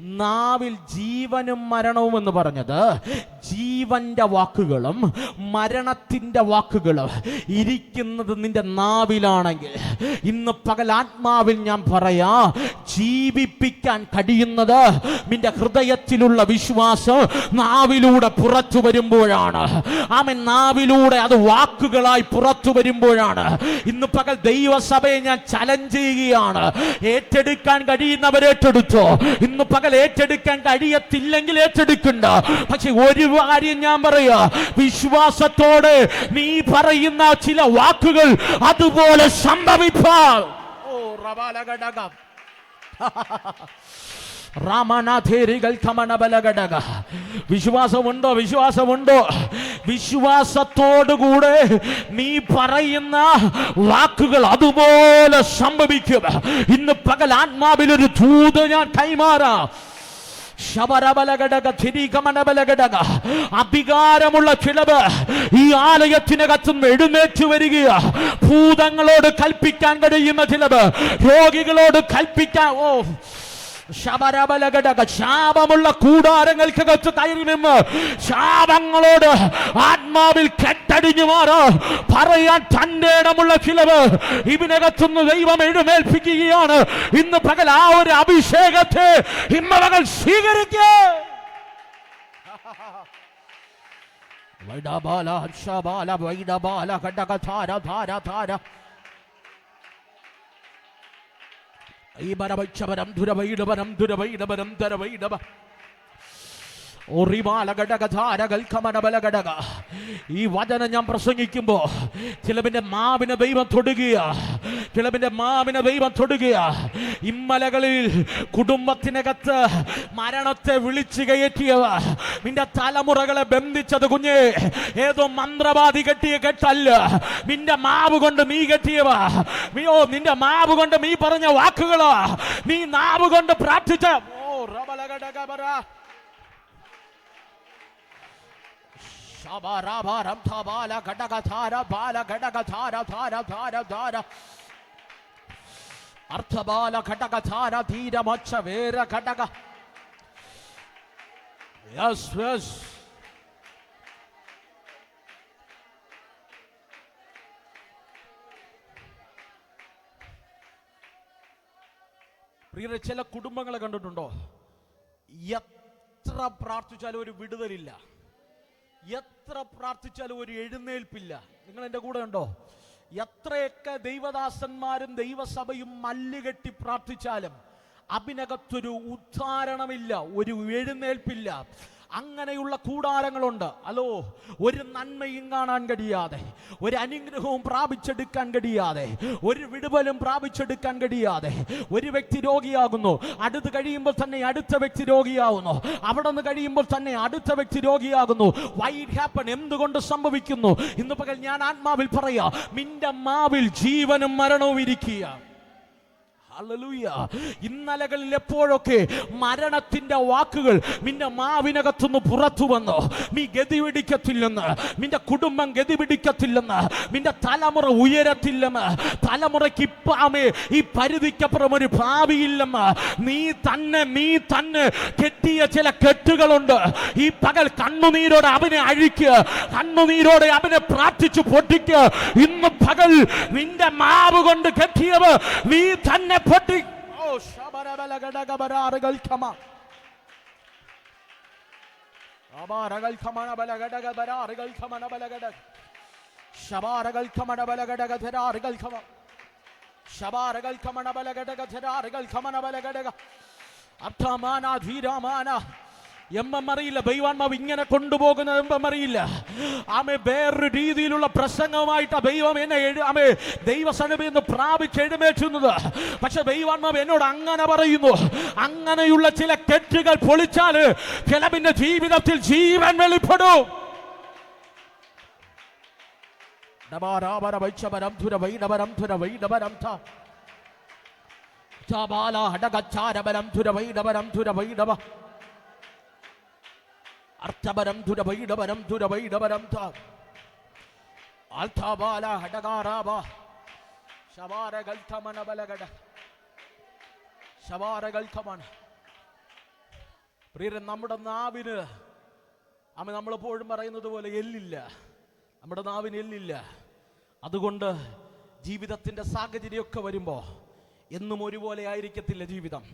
Speaker 1: നാവിൽ ജീവനും മരണവും എന്ന് പറഞ്ഞത് ജീവന്റെ വാക്കുകളും മരണത്തിന്റെ വാക്കുകളും ഇരിക്കുന്നത് നിന്റെ നാവിലാണെങ്കിൽ, ഇന്ന് പകൽ ആത്മാവിൽ ഞാൻ പറയാ, ജീവിപ്പിക്കാൻ കഴിയുന്നത് നിന്റെ ഹൃദയത്തിലുള്ള വിശ്വാസം നാവിലൂടെ പുറത്തു വരുമ്പോഴാണ്. ആമേൻ. നാവിലൂടെ അത് വാക്കുകളായി പുറത്തു വരുമ്പോഴാണ്. ഇന്ന് പകൽ ദൈവസഭയെ ഞാൻ ചലഞ്ച് ചെയ്യുകയാണ്. ഏറ്റെടുക്കാൻ കഴിയുന്നവർ ഏറ്റെടുത്തോ. ഇന്ന് പകൽ ഏറ്റെടുക്കാൻ കഴിയത്തില്ലെങ്കിൽ ഏറ്റെടുക്കണ്ട. പക്ഷെ ഒരു കാര്യം ഞാൻ പറയാ, വിശ്വാസത്തോടെ നീ പറയുന്ന ചില വാക്കുകൾ അതുപോലെ സംഭവിപ്പാൽ. ഓ റബാലഗടകം രാമനാഥേരികൾ കമനബലഘടക. വിശ്വാസമുണ്ടോ? വിശ്വാസമുണ്ടോ? വിശ്വാസത്തോടുകൂടെ നീ പറയുന്ന വാക്കുകൾ അതുപോലെ സംഭവിക്കും. ഇന്ന് പകൽ ആത്മാവിലൊരു ദൂത് ഞാൻ കൈമാറാം. അധികാരമുള്ള ചിലവ് ഈ ആലയത്തിനകത്തുനിന്ന് എഴുന്നേറ്റ് വരിക. ഭൂതങ്ങളോട് കൽപ്പിക്കാൻ കഴിയുന്ന ചിലവ്, രോഗികളോട് കൽപ്പിക്കാൻ, ശാപമുള്ള കൂടാരങ്ങൾക്കകത്ത് കയറി നിന്ന് ശാപങ്ങളോട് ആത്മാവിൽ കെട്ടടിഞ്ഞു മാറാ പറയാൻ തന്റെ ഇടമുള്ള ചിലവ് ഇതിനകത്തുനിന്ന് ദൈവം എഴുന്നേൽപ്പിക്കുകയാണ്. ഇന്ന് പകൽ ആ ഒരു അഭിഷേകത്തെ ഇന്ന് പകൽ സ്വീകരിക്കുക. ഈ ബരവൈക്ഷവരം ദുരവൈഡവരം ദുരവൈഡവരം ദരവൈഡവ ഈ വചനം ഞാൻ പ്രസംഗിക്കുമ്പോ ചിലവിന്റെ മാവിനെ ദൈവം തൊടുകയാ. ചിലവിന്റെ മാവിനെ ദൈവം തൊടുകയാ. ഇമ്മലകളിൽ കുടുംബത്തിനകത്ത് മരണത്തെ വിളിച്ചു കയറ്റിയവ, നിന്റെ തലമുറകളെ ബന്ധിച്ചത് കുഞ്ഞേ ഏതോ മന്ത്രവാദി കെട്ടിയ കെട്ടല്ല. നിന്റെ മാവ് കൊണ്ട് നീ കെട്ടിയവ. നിന്റെ മാവ് കൊണ്ട് നീ പറഞ്ഞ വാക്കുകളാ. നീ നാവ് കൊണ്ട് പ്രാർത്ഥിച്ച അർത്ഥബാല ഘടകധാര ധീരമച്ച വേര ഘടക. Yes yes. പ്രിയരെ, ചില കുടുംബങ്ങളെ കണ്ടിട്ടുണ്ടോ? എത്ര പ്രാർത്ഥിച്ചാലും ഒരു വിടുതലില്ല, എത്ര പ്രാർത്ഥിച്ചാലും ഒരു എഴുന്നേൽപ്പില്ല. നിങ്ങൾ എൻ്റെ കൂടെ ഉണ്ടോ? എത്രയൊക്കെ ദൈവദാസന്മാരും ദൈവസഭയും മല്ലുകെട്ടി പ്രാർത്ഥിച്ചാലും അതിനകത്തൊരു ഉദ്ധാരണമില്ല, ഒരു എഴുന്നേൽപ്പില്ല. അങ്ങനെയുള്ള കൂടാരങ്ങളുണ്ട്. അല്ലോ, ഒരു നന്മയും കാണാൻ കഴിയാതെ, ഒരു അനുഗ്രഹവും പ്രാപിച്ചെടുക്കാൻ കഴിയാതെ, ഒരു വിടുതലും പ്രാപിച്ചെടുക്കാൻ കഴിയാതെ ഒരു വ്യക്തി രോഗിയാകുന്നു. അടുത്ത് കഴിയുമ്പോൾ തന്നെ അടുത്ത വ്യക്തി രോഗിയാകുന്നു. അവിടെ നിന്ന് കഴിയുമ്പോൾ തന്നെ അടുത്ത വ്യക്തി രോഗിയാകുന്നു. Why it happen? എന്തുകൊണ്ട് സംഭവിക്കുന്നു? ഇന്ന് പകൽ ഞാൻ ആത്മാവിൽ പറയാ, നിന്റെ മാവിൽ ജീവനും മരണവും ഇരിക്കുക. ഹല്ലേലൂയ. ഇന്നലകളിൽ എപ്പോഴൊക്കെ മരണത്തിന്റെ വാക്കുകൾ നിന്റെ മാവിനകത്തുനിന്ന് പുറത്തു വന്നോ, നീ ഗതി പിടിക്കത്തില്ലെന്ന്, നിന്റെ കുടുംബം ഗതി പിടിക്കത്തില്ലെന്ന്, നിന്റെ തലമുറ ഉയരത്തില്ലെന്ന്, തലമുറയ്ക്ക് ഇപ്പാമേ ഈ പരിധിക്കപ്പുറം ഒരു ഭാവിയില്ലെന്ന് നീ തന്നെ കെട്ടിയ ചില കെട്ടുകളുണ്ട്. ഈ പകൽ കണ്ണുനീരോടെ അവനെ അഴിക്കുക, കണ്ണുനീരോടെ അവനെ പ്രാർത്ഥിച്ചു പൊട്ടിക്കുക. ഇന്ന് പകൽ നിന്റെ മാവ് കൊണ്ട് കെട്ടിയവ് നീ തന്നെ പൊട്ടി. ഓ ശബരബലഗടഗബരാറുകൾ ഖമ അബാരകൾ ഖമനബലഗടഗബരാറുകൾ ഖമനബലഗട ശബാരകൾ ഖമനബലഗടഗധരാറുകൾ ഖമ ശബാരകൾ ഖമനബലഗടഗധരാറുകൾ ഖമനബലഗടഗ അർത്ഥമാന ധീരമാന എമ്മറിയില്ല. ദൈവാത്മാവ് ഇങ്ങനെ കൊണ്ടുപോകുന്നത് എമ്പറിയില്ല. ആമേ വേറൊരു രീതിയിലുള്ള പ്രസംഗമായിട്ട് ദൈവം എന്നെ ദൈവസന്നിധിയിൽ നിന്ന് പ്രാപിച്ച് എഴുന്നേറ്റുന്നത്. പക്ഷെ ദൈവാത്മാവ് എന്നോട് അങ്ങനെ പറയുന്നു, അങ്ങനെയുള്ള ചില കെട്ടുകൾ പൊളിച്ചാൽ ചിലവിന്റെ ജീവിതത്തിൽ ജീവൻ വെളിപ്പെടും. അർത്ഥബരം ധുരവൈഡബരം ധുരവൈഡബരം ത അൽതബാല ഹടകാരാബ ശവാരകൾ ഖമന ബലഗട ശവാരകൾ ഖമന പ്രിയരെ, നമ്മുടെ നാവിന് നമ്മളെപ്പോഴും പറയുന്നത് പോലെ എല്ലില്ല. നമ്മുടെ നാവിന് എല്ലില്ല. അതുകൊണ്ട് ജീവിതത്തിൻ്റെ സാഹചര്യമൊക്കെ വരുമ്പോൾ എന്നും ഒരുപോലെ ആയിരിക്കത്തില്ല ജീവിതം.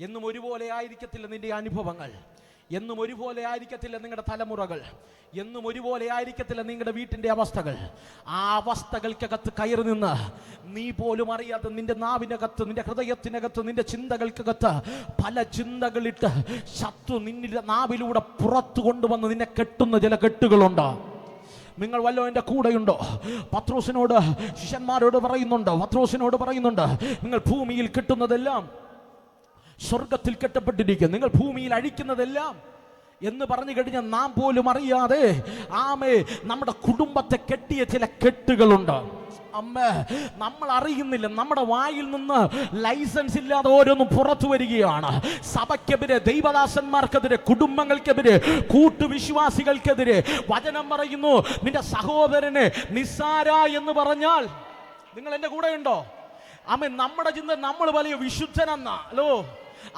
Speaker 1: എന്നും ഒരുപോലെ ആയിരിക്കത്തില്ല നിന്റെ അനുഭവങ്ങൾ. എന്നും ഒരുപോലെ ആയിരിക്കത്തില്ല നിങ്ങളുടെ തലമുറകൾ. എന്നും ഒരുപോലെ ആയിരിക്കത്തില്ല നിങ്ങളുടെ വീട്ടിൻ്റെ അവസ്ഥകൾ. ആ അവസ്ഥകൾക്കകത്ത് കയറി നിന്ന് നീ പോലും അറിയാതെ നിന്റെ നാവിനകത്ത്, നിന്റെ ഹൃദയത്തിനകത്ത്, നിന്റെ ചിന്തകൾക്കകത്ത് പല ചിന്തകളിട്ട് ശത്രു നിന്റെ നാവിലൂടെ പുറത്തു കൊണ്ടുവന്ന് നിന്നെ കെട്ടുന്ന ചില കെട്ടുകളുണ്ട്. നിങ്ങൾ വല്ലോ എൻ്റെ കൂടെയുണ്ടോ? പത്രോസിനോട് ശിഷ്യന്മാരോട് പറയുന്നുണ്ട്, നിങ്ങൾ ഭൂമിയിൽ കെട്ടുന്നതെല്ലാം സ്വർഗത്തിൽ കെട്ടപ്പെട്ടിരിക്കും, നിങ്ങൾ ഭൂമിയിൽ അഴിക്കുന്നതെല്ലാം എന്ന് പറഞ്ഞു കഴിഞ്ഞാൽ നാം പോലും അറിയാതെ നമ്മുടെ കുടുംബത്തെ കെട്ടിയ ചില കെട്ടുകളുണ്ട്. നമ്മൾ അറിയുന്നില്ല. നമ്മുടെ വായിൽ നിന്ന് ലൈസൻസ് ഇല്ലാതെ ഓരോന്നും പുറത്തു വരികയാണ്. സഭയ്ക്കെതിരെ, ദൈവദാസന്മാർക്കെതിരെ, കുടുംബങ്ങൾക്കെതിരെ, കൂട്ടുവിശ്വാസികൾക്കെതിരെ വചനം പറയുന്നു. നിന്റെ സഹോദരനെ നിസ്സാര എന്ന് പറഞ്ഞാൽ, നിങ്ങൾ എൻ്റെ കൂടെ ഉണ്ടോ? നമ്മുടെ ചിന്ത നമ്മൾ വലിയ വിശുദ്ധനെന്നാ.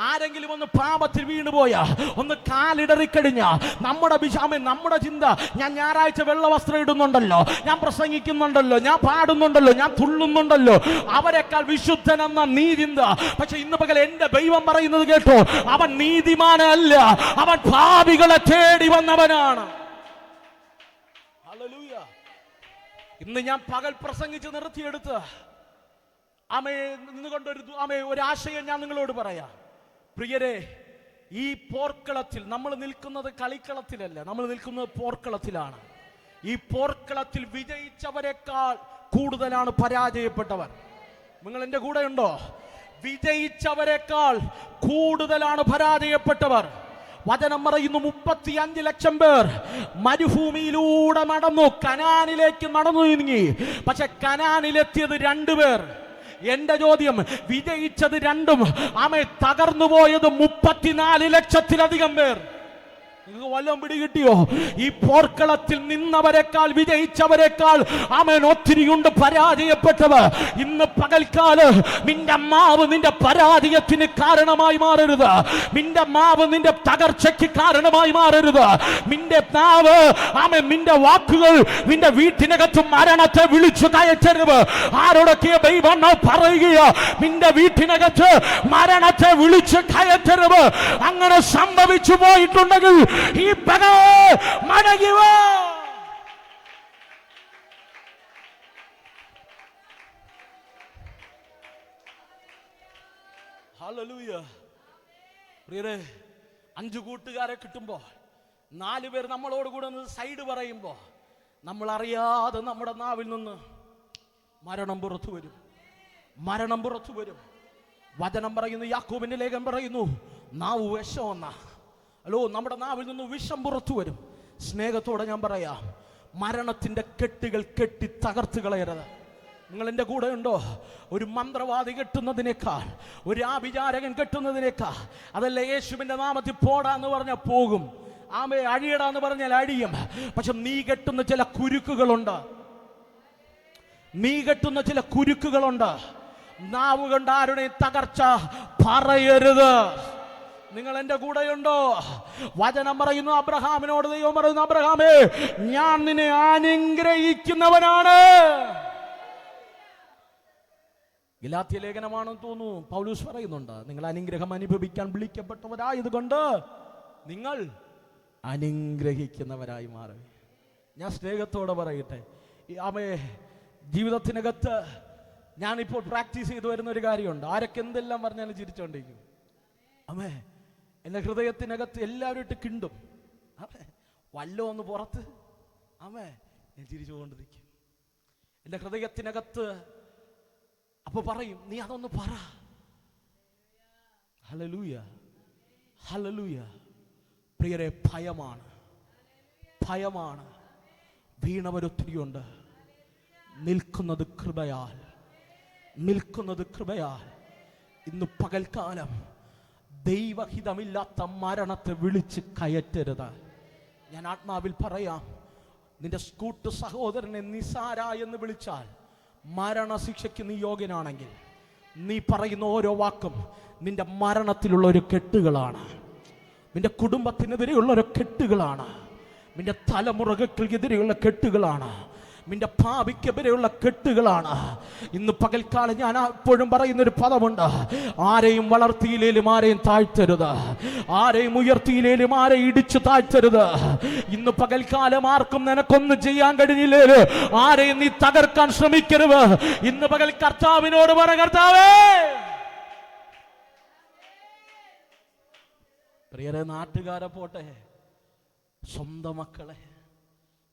Speaker 1: ആരെങ്കിലും ഒന്ന് പാപത്തിൽ വീണുപോയാ, ഒന്ന് കാലിടറിക്കഴിഞ്ഞ നമ്മുടെ ചിന്ത, ഞാൻ ഞായറാഴ്ച വെള്ള വസ്ത്രം ഇടുന്നുണ്ടല്ലോ, ഞാൻ പ്രസംഗിക്കുന്നുണ്ടല്ലോ, ഞാൻ പാടുന്നുണ്ടല്ലോ, ഞാൻ തുള്ളുന്നുണ്ടല്ലോ, അവരെക്കാൾ വിശുദ്ധനെന്ന നീ ചിന്ത. പക്ഷെ ഇന്ന് പകൽ എന്റെ ദൈവം പറയുന്നത് കേട്ടോ, അവൻ നീതിമാനല്ല, അവൻ പാപികളെ തേടി വന്നവനാണ്. ഹല്ലേലൂയ. ഇന്ന് ഞാൻ പകൽ പ്രസംഗിച്ച് നിർത്തിയെടുത്ത് നിന്നുകൊണ്ടൊരു ഒരാശയം ഞാൻ നിങ്ങളോട് പറയാം. പ്രിയരെ, ഈ പോർക്കളത്തിൽ നമ്മൾ നിൽക്കുന്നത് കളിക്കളത്തിലല്ല, നമ്മൾ നിൽക്കുന്നത് പോർക്കളത്തിലാണ്. ഈ പോർക്കളത്തിൽ വിജയിച്ചവരെക്കാൾ കൂടുതലാണ് പരാജയപ്പെട്ടവർ. നിങ്ങൾ എൻ്റെ കൂടെ ഉണ്ടോ? വിജയിച്ചവരെക്കാൾ കൂടുതലാണ് പരാജയപ്പെട്ടവർ. വചനം പറയുന്നു 35 ലക്ഷം പേർ മരുഭൂമിയിലൂടെ നടന്നു, കനാനിലേക്ക് നടന്നു നീങ്ങി. പക്ഷെ കനാനിലെത്തിയത് 2 പേർ. എന്റെ ചോദ്യം, വിജയിച്ചത് 2ഉം തകർന്നു പോയത് 34 ലക്ഷത്തിലധികം പേർ. നിങ്ങൾക്ക് വല്ലതും പിടികിട്ടിയോ? ഈ പോർക്കളത്തിൽ നിന്നവരെക്കാൾ, വിജയിച്ചവരെക്കാൾ ഒത്തിരിയുണ്ട് പരാജയപ്പെട്ടവർ. ഇന്ന് പകൽക്കാല് നിന്റെ മാവ് നിന്റെ പരാജയത്തിന് കാരണമായി മാറരുത്. നിന്റെ മാവ് നിന്റെ തകർച്ചയ്ക്ക് കാരണമായി മാറരുത്. നിന്റെ നാവ് നിന്റെ വാക്കുകൾ നിന്റെ വീട്ടിനകത്ത് മരണത്തെ വിളിച്ചു കയറ്റരുത്. ആരോടൊക്കെ ദൈവം പറയുക, നിന്റെ വീട്ടിനകത്ത് മരണത്തെ വിളിച്ചു കയറ്റരുത്. അങ്ങനെ സംഭവിച്ചു പോയിട്ടുണ്ടെങ്കിൽ ഈ പക മടങ്ങി വാ. ഹല്ലേലൂയ. പ്രിയരെ, 5 കൂട്ടുകാരെ കിട്ടുമ്പോൾ 4 പേർ നമ്മളോട് കൂടെ സൈഡ് പറയുമ്പോൾ നമ്മൾ അറിയാതെ നമ്മുടെ നാവിൽ നിന്ന് മരണം പുറത്തു വരും. വചനം പറയുന്നു, യാക്കോബിന്റെ ലേഖനം പറയുന്നു, നാവ് വിഷമെന്ന. നമ്മുടെ നാവിൽ നിന്ന് വിഷം പുറത്തു വരും. സ്നേഹത്തോടെ ഞാൻ പറയാം, മരണത്തിന്റെ കെട്ടുകൾ കെട്ടി തകർത്ത് കളയരുത്. നിങ്ങൾ എൻ്റെ കൂടെ ഉണ്ടോ? ഒരു മന്ത്രവാദി കെട്ടുന്നതിനേക്കാൾ, ഒരു ആഭിചാരകൻ കെട്ടുന്നതിനേക്കാൾ, അതല്ല യേശുവിന്റെ നാമത്തിൽ പോടാന്ന് പറഞ്ഞാൽ പോകും, അഴിയടാന്ന് പറഞ്ഞാൽ അഴിയും. പക്ഷെ നീ കെട്ടുന്ന ചില കുരുക്കുകളുണ്ട്. നാവ് കൊണ്ട് ആരുടെയും തകർച്ച പറയരുത്. നിങ്ങൾ എൻ്റെ കൂടെയുണ്ടോ? വചനം പറയുന്നു, അബ്രഹാമിനോട് ദൈവം പറയുന്നു, അബ്രഹാമേ, ഞാൻ നിന്നെ അനുഗ്രഹിക്കുന്നവനാണ്. ഗലാത്യ ലേഖനമാണെന്ന് തോന്നുന്നു, പൗലോസ് പറയുന്നുണ്ട്, നിങ്ങൾ അനുഗ്രഹം അനുഭവിക്കാൻ വിളിക്കപ്പെട്ടവരായതുകൊണ്ട് നിങ്ങൾ അനുഗ്രഹിക്കുന്നവരായി മാറുക. ഞാൻ സ്നേഹത്തോടെ പറയട്ടെ, ജീവിതത്തിനകത്ത് ഞാനിപ്പോൾ പ്രാക്ടീസ് ചെയ്തു വരുന്ന ഒരു കാര്യമുണ്ട്. ആരൊക്കെ എന്തെല്ലാം പറഞ്ഞാലും ചിരിച്ചോണ്ടിരിക്കും. എൻ്റെ ഹൃദയത്തിനകത്ത് എല്ലാവരും ഇട്ട് കിണ്ടും. വല്ലോ ഒന്ന് പുറത്ത് ഞാൻ ചിരിച്ചുകൊണ്ടിരിക്കും. എൻ്റെ ഹൃദയത്തിനകത്ത് അപ്പൊ പറയും, നീ അതൊന്ന് പറ. Hallelujah, hallelujah. പ്രിയരെ, ഭയമാണ്. വീണവരൊത്തിരിയുണ്ട്. നിൽക്കുന്നത് കൃപയാൽ. ഇന്ന് പകൽക്കാലം ദൈവഹിതമില്ലാത്ത മരണത്തെ വിളിച്ച് കയറ്റരുത്. ഞാൻ ആത്മാവിൽ പറയാം, നിന്റെ കൂട്ടു സഹോദരനെ നിസാര എന്ന് വിളിച്ചാൽ മരണശിക്ഷയ്ക്ക് നീ യോഗ്യനാണെങ്കിൽ നീ പറയുന്ന ഓരോ വാക്കും നിന്റെ മരണത്തിലുള്ള ഒരു കെട്ടുകളാണ്. നിന്റെ കുടുംബത്തിനെതിരെയുള്ള ഒരു കെട്ടുകളാണ്, നിന്റെ തലമുറകൾക്കെതിരെയുള്ള കെട്ടുകളാണ്, നിന്റെ ഭാവിക്കെതിരെയുള്ള കെട്ടുകളാണ്. ഇന്ന് പകൽക്കാലം ഞാൻ എപ്പോഴും പറയുന്നൊരു പദമുണ്ട്, ആരെയും വളർത്തിയില്ലേലും ആരെയും താഴ്ത്തരുത്, ആരെയും ഉയർത്തിയില്ലേലും ആരെയും ഇടിച്ചു താഴ്ത്തരുത്. ഇന്ന് പകൽക്കാലം ആർക്കും നിനക്കൊന്നും ചെയ്യാൻ കഴിഞ്ഞില്ലേലും ആരെയും നീ തകർക്കാൻ ശ്രമിക്കരുത്. ഇന്ന് പകൽ കർത്താവിനോട് പറ, കർത്താവേ, പ്രിയരെ, നാട്ടുകാരെ പോട്ടെ, സ്വന്തം മക്കളെ,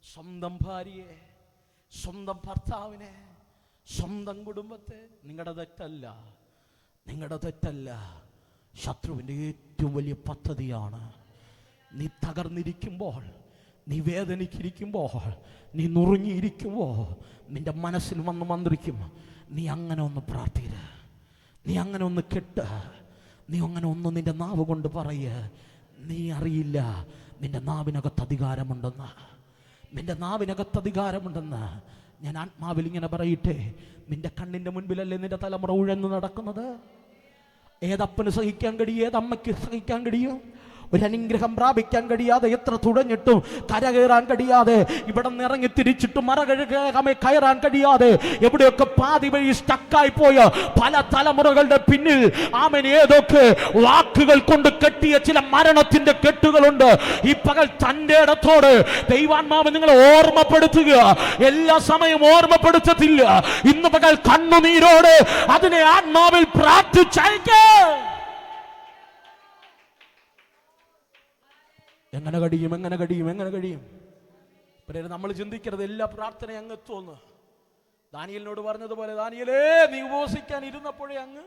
Speaker 1: സ്വന്തം ഭാര്യയെ, സ്വന്തം ഭർത്താവിനെ, സ്വന്തം കുടുംബത്തെ, നിങ്ങളുടെ തെറ്റല്ല, നിങ്ങളുടെ തെറ്റല്ല, ശത്രുവിൻ്റെ ഏറ്റവും വലിയ പദ്ധതിയാണ്. നീ തകർന്നിരിക്കുമ്പോൾ, നീ വേദനിച്ചിരിക്കുമ്പോൾ, നീ നുറുങ്ങിയിരിക്കുമ്പോൾ നിന്റെ മനസ്സിൽ വന്ന് മന്ത്രിക്കും, നീ അങ്ങനെ ഒന്ന് പ്രാർത്ഥിക്ക, നീ അങ്ങനെ ഒന്ന് കെട്ട്, നീ അങ്ങനെ ഒന്ന് നിന്റെ നാവ് കൊണ്ട് പറയ. നീ അറിയില്ല നിന്റെ നാവിനകത്ത് അധികാരമുണ്ടെന്ന്, നിന്റെ നാവിനകത്ത് അധികാരമുണ്ടെന്ന്. ഞാൻ ആത്മാവിൽ ഇങ്ങനെ പറയട്ടെ, നിന്റെ കണ്ണിൻ്റെ മുൻപിലല്ലേ നിന്റെ തലമുറ ഉഴന്നു നടക്കുന്നത്? ഏതപ്പന് സഹിക്കാൻ കഴിയും? ഏതമ്മയ്ക്ക് സഹിക്കാൻ കഴിയും? ഒരു അനുഗ്രഹം പ്രാപിക്കാൻ കഴിയാതെ, എത്ര തുടഞ്ഞിട്ടും കരകയറാൻ കഴിയാതെ, ഇവിടെ നിന്ന് ഇറങ്ങി തിരിച്ചിട്ടും കയറാൻ കഴിയാതെ, എവിടെയൊക്കെ പാതി വഴി സ്റ്റക്കായി പോയ പല തലമുറകളുടെ പിന്നിൽ ആമൻ ഏതൊക്കെ വാക്കുകൾ കൊണ്ട് കെട്ടിയ ചില മരണത്തിന്റെ കെട്ടുകളുണ്ട്. ഈ പകൽ തന്റെ ഇടത്തോട് ദൈവാത്മാവ് നിങ്ങളെ ഓർമ്മപ്പെടുത്തുക. എല്ലാ സമയവും ഓർമ്മപ്പെടുത്തത്തില്ല. ഇന്ന് പകൽ കണ്ണുനീരോട് അതിനെ ആത്മാവിൽ പ്രാർത്ഥിച്ചയക്ക. എങ്ങനെ കഴിയും? എങ്ങനെ കഴിയും? എങ്ങനെ കഴിയും? നമ്മൾ ചിന്തിക്കരുത് എല്ലാ പ്രാർത്ഥനയും അങ്ങ് എത്തുമെന്ന്. ദാനിയേലിനോട് പറഞ്ഞതുപോലെ, ദാനിയേലേ, നീ ഉപവസിക്കാൻ ഇരുന്നപ്പോഴേ അങ്ങ്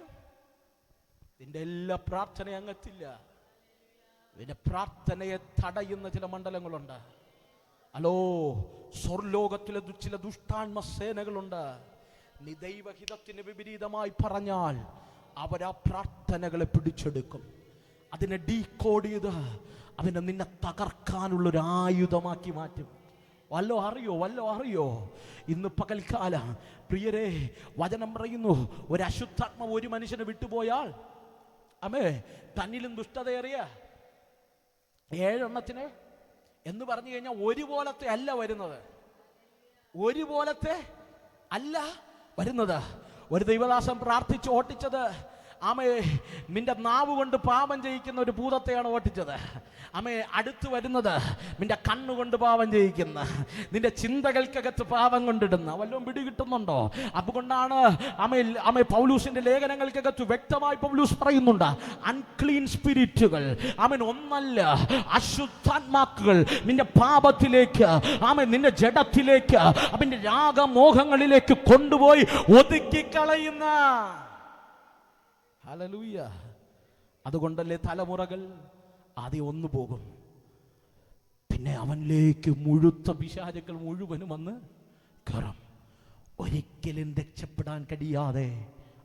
Speaker 1: നിന്റെ എല്ലാ പ്രാർത്ഥനയും അങ്ങെത്തില്ല. നിന്റെ പ്രാർത്ഥനയെ തടയുന്ന ചില മണ്ഡലങ്ങളുണ്ട്. അല്ലോ, സ്വർലോകത്തിലെ ചില ദുഷ്ടാത്മ സേനകളുണ്ട്. നീ ദൈവഹിതത്തിന് വിപരീതമായി പറഞ്ഞാൽ അവരാ പ്രാർത്ഥനകളെ പിടിച്ചെടുക്കും. അതിനെ ഡീകോഡ് ചെയ്ത് അതിനെ നിന്നെ തകർക്കാനുള്ളൊരു ആയുധമാക്കി മാറ്റും. വല്ലോ അറിയോ? ഇന്ന് പകൽക്കാല പ്രിയരെ, വചനം പറയുന്നു, ഒരു അശുദ്ധാത്മാവ് ഒരു മനുഷ്യനെ വിട്ടുപോയാൽ തന്നിലും ദുഷ്ടതയേറിയ 7 എണ്ണത്തിന് എന്ന് പറഞ്ഞു കഴിഞ്ഞാൽ ഒരുപോലത്തെ അല്ല വരുന്നത്. ഒരുപോലത്തെ അല്ല വരുന്നത്. ഒരു ദൈവദാസൻ പ്രാർത്ഥിച്ച് ഓട്ടിച്ചത്, നിന്റെ നാവ് കൊണ്ട് പാപം ചെയ്യിക്കുന്ന ഒരു ഭൂതത്തെയാണ് ഓട്ടിച്ചത്. അടുത്തു വരുന്നത് നിന്റെ കണ്ണുകൊണ്ട് പാപം ചെയ്യിക്കുന്ന, നിന്റെ ചിന്തകൾക്കകത്ത് പാപം കൊണ്ടിടുന്ന വല്ലതും പിടികിട്ടുന്നുണ്ടോ? അതുകൊണ്ടാണ് പൗലൂസിന്റെ ലേഖനങ്ങൾക്കകത്ത് വ്യക്തമായി പൗലൂസ് പറയുന്നുണ്ട്, അൺക്ലീൻ സ്പിരിറ്റുകൾ ഒന്നല്ല, അശുദ്ധാത്മാക്കൾ നിന്റെ പാപത്തിലേക്ക്, നിന്റെ ജഡത്തിലേക്ക്, അവന്റെ രാഗമോഹങ്ങളിലേക്ക് കൊണ്ടുപോയി ഒതുക്കിക്കളയുന്ന. ഹല്ലേലൂയ. അതുകൊണ്ടല്ലേ തലമുറകൾ ആദ്യം ഒന്നു പോകും, പിന്നെ അവനിലേക്ക് മുഴുത്ത പിശാചുക്കൾ മുഴുവനും വന്ന് കയറും. ഒരിക്കലും രക്ഷപ്പെടാൻ കഴിയാതെ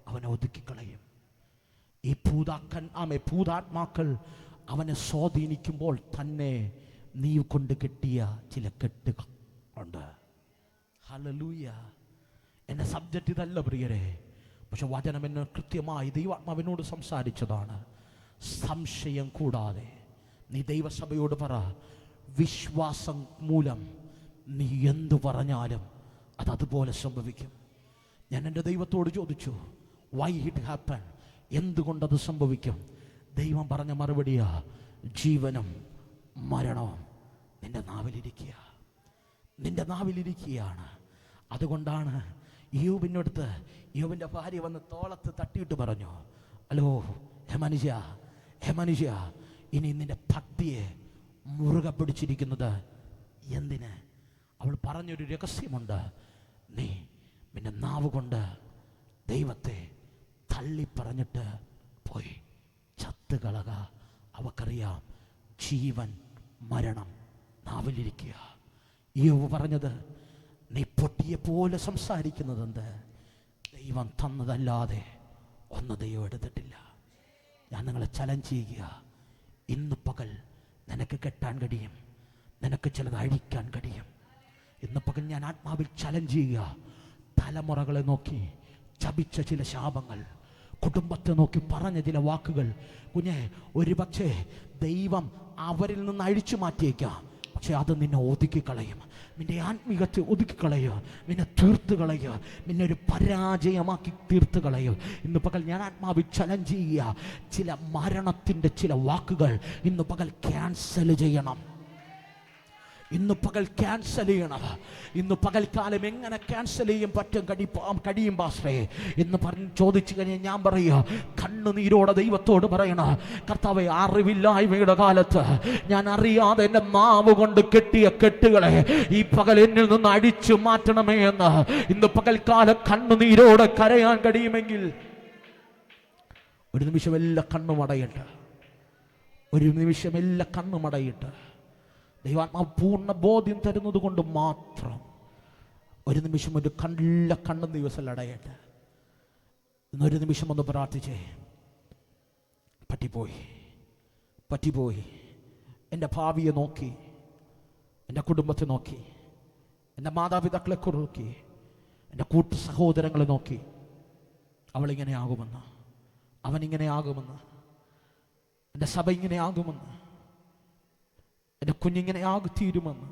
Speaker 1: അവനെ ഒതുക്കിക്കളയും. ഈ ഭൂതാത്മാക്കൾ അവനെ സ്വാധീനിക്കുമ്പോൾ തന്നെ നീ കൊണ്ട് കെട്ടിയ ചില കെട്ടുകൾ ഉണ്ട്. ഹല്ലേലൂയ. എന്റെ സബ്ജക്റ്റ് ഇതല്ല പ്രിയരെ, പക്ഷെ വചനം എന്നെ കൃത്യമായി ദൈവാത്മാവിനോട് സംസാരിച്ചതാണ്. സംശയം കൂടാതെ നീ ദൈവസഭയോട് പറ, വിശ്വാസം മൂലം നീ എന്തു പറഞ്ഞാലും അതതുപോലെ സംഭവിക്കും. ഞാൻ എൻ്റെ ദൈവത്തോട് ചോദിച്ചു, വൈ ഇറ്റ് ഹാപ്പൻ, എന്തുകൊണ്ടത് സംഭവിക്കും? ദൈവം പറഞ്ഞ മറുപടിയാ, ജീവനും മരണവും നിന്റെ നാവിലിരിക്കുക, നിന്റെ നാവിലിരിക്കുകയാണ്. അതുകൊണ്ടാണ് യോബിനടുത്ത് യോബിൻ്റെ ഭാര്യ വന്ന് തോളത്ത് തട്ടിയിട്ട് പറഞ്ഞു, ഹലോ ഹേ മനുഷ്യ, ഇനി നിന്റെ ഭക്തിയെ മുറുകെ പിടിച്ചിരിക്കുന്നത് എന്തിന്? അവൾ പറഞ്ഞൊരു രഹസ്യമുണ്ട്, നീ നിന്റെ നാവ് കൊണ്ട് ദൈവത്തെ തള്ളി പറഞ്ഞിട്ട് പോയി ചത്തുകളക. അവക്കറിയാം ജീവൻ മരണം നാവിലിരിക്കുക. യോബ് പറഞ്ഞത്, നീ പൊട്ടിയെ പോലെ സംസാരിക്കുന്നത് എന്ത്? ദൈവം തന്നതല്ലാതെ ഒന്ന് ദൈവം എടുത്തിട്ടില്ല. ഞാൻ നിങ്ങളെ ചലഞ്ച് ചെയ്യുക, ഇന്ന് പകൽ നിനക്ക് കെട്ടാൻ കഴിയും, നിനക്ക് ചിലത് അഴിക്കാൻ കഴിയും. ഇന്ന് പകൽ ഞാൻ ആത്മാവിൽ ചലഞ്ച് ചെയ്യുക, തലമുറകളെ നോക്കി ചപിച്ച ചില ശാപങ്ങൾ, കുടുംബത്തെ നോക്കി പറഞ്ഞ ചില വാക്കുകൾ, കുഞ്ഞെ, ഒരുപക്ഷെ ദൈവം അവരിൽ നിന്ന് അഴിച്ചു മാറ്റിയേക്കാം, പക്ഷെ അത് നിന്നെ ഒതുക്കിക്കളയും. നിന്റെ ആത്മീകത്തെ ഒതുക്കിക്കളയുക, നിന്നെ തീർത്ത് കളയുക, നിന്നെ ഒരു പരാജയമാക്കി തീർത്ത് കളയുക. ഇന്ന് പകൽ ഞാൻ ആത്മാവിൽ ചലഞ്ച് ചെയ്യുക, ചില മരണത്തിൻ്റെ ചില വാക്കുകൾ ഇന്ന് പകൽ ക്യാൻസൽ ചെയ്യണം. ഇന്ന് പകൽ ക്യാൻസൽ ചെയ്യണം. ഇന്ന് പകൽക്കാലം എങ്ങനെ ക്യാൻസൽ ചെയ്യാൻ കഴിയും പാസ്റ്ററേ എന്ന് പറഞ്ഞ് ചോദിച്ചു കഴിഞ്ഞാൽ ഞാൻ പറയുക, കണ്ണുനീരോടെ ദൈവത്തോട് പറയണം, കർത്താവേ, അറിവില്ലായ്മയുടെ കാലത്ത് ഞാൻ അറിയാതെ എൻ്റെ നാവ് കൊണ്ട് കെട്ടിയ കെട്ടുകളെ ഈ പകൽ എന്നിൽ നിന്ന് അടിച്ചു മാറ്റണമേ എന്ന് ഇന്ന് പകൽക്കാലം കണ്ണുനീരോടെ കരയാൻ കഴിയുമെങ്കിൽ ഒരു നിമിഷം എല്ലാ കണ്ണും അടയട്ടെ. ഒരു നിമിഷം എല്ലാ കണ്ണും അടയിട്ട് ദൈവാത്മാവ് പൂർണ്ണ ബോധ്യം തരുന്നത് കൊണ്ട് മാത്രം ഒരു നിമിഷം ഒരു കണ്ണും ദിവസം അടയട്ടെ. ഇന്നൊരു നിമിഷം ഒന്ന് പ്രാർത്ഥിച്ചേ. പറ്റിപ്പോയി എൻ്റെ ഭാവിയെ നോക്കി, എൻ്റെ കുടുംബത്തെ നോക്കി, എൻ്റെ മാതാപിതാക്കളെ നോക്കി, എൻ്റെ കൂട്ടു സഹോദരങ്ങളെ നോക്കി, അവളിങ്ങനെ ആകുമെന്ന്, അവനിങ്ങനെ ആകുമെന്ന്, എൻ്റെ സഭ ഇങ്ങനെ ആകുമെന്ന്, എൻ്റെ കുഞ്ഞിങ്ങനെ തീരുമെന്ന്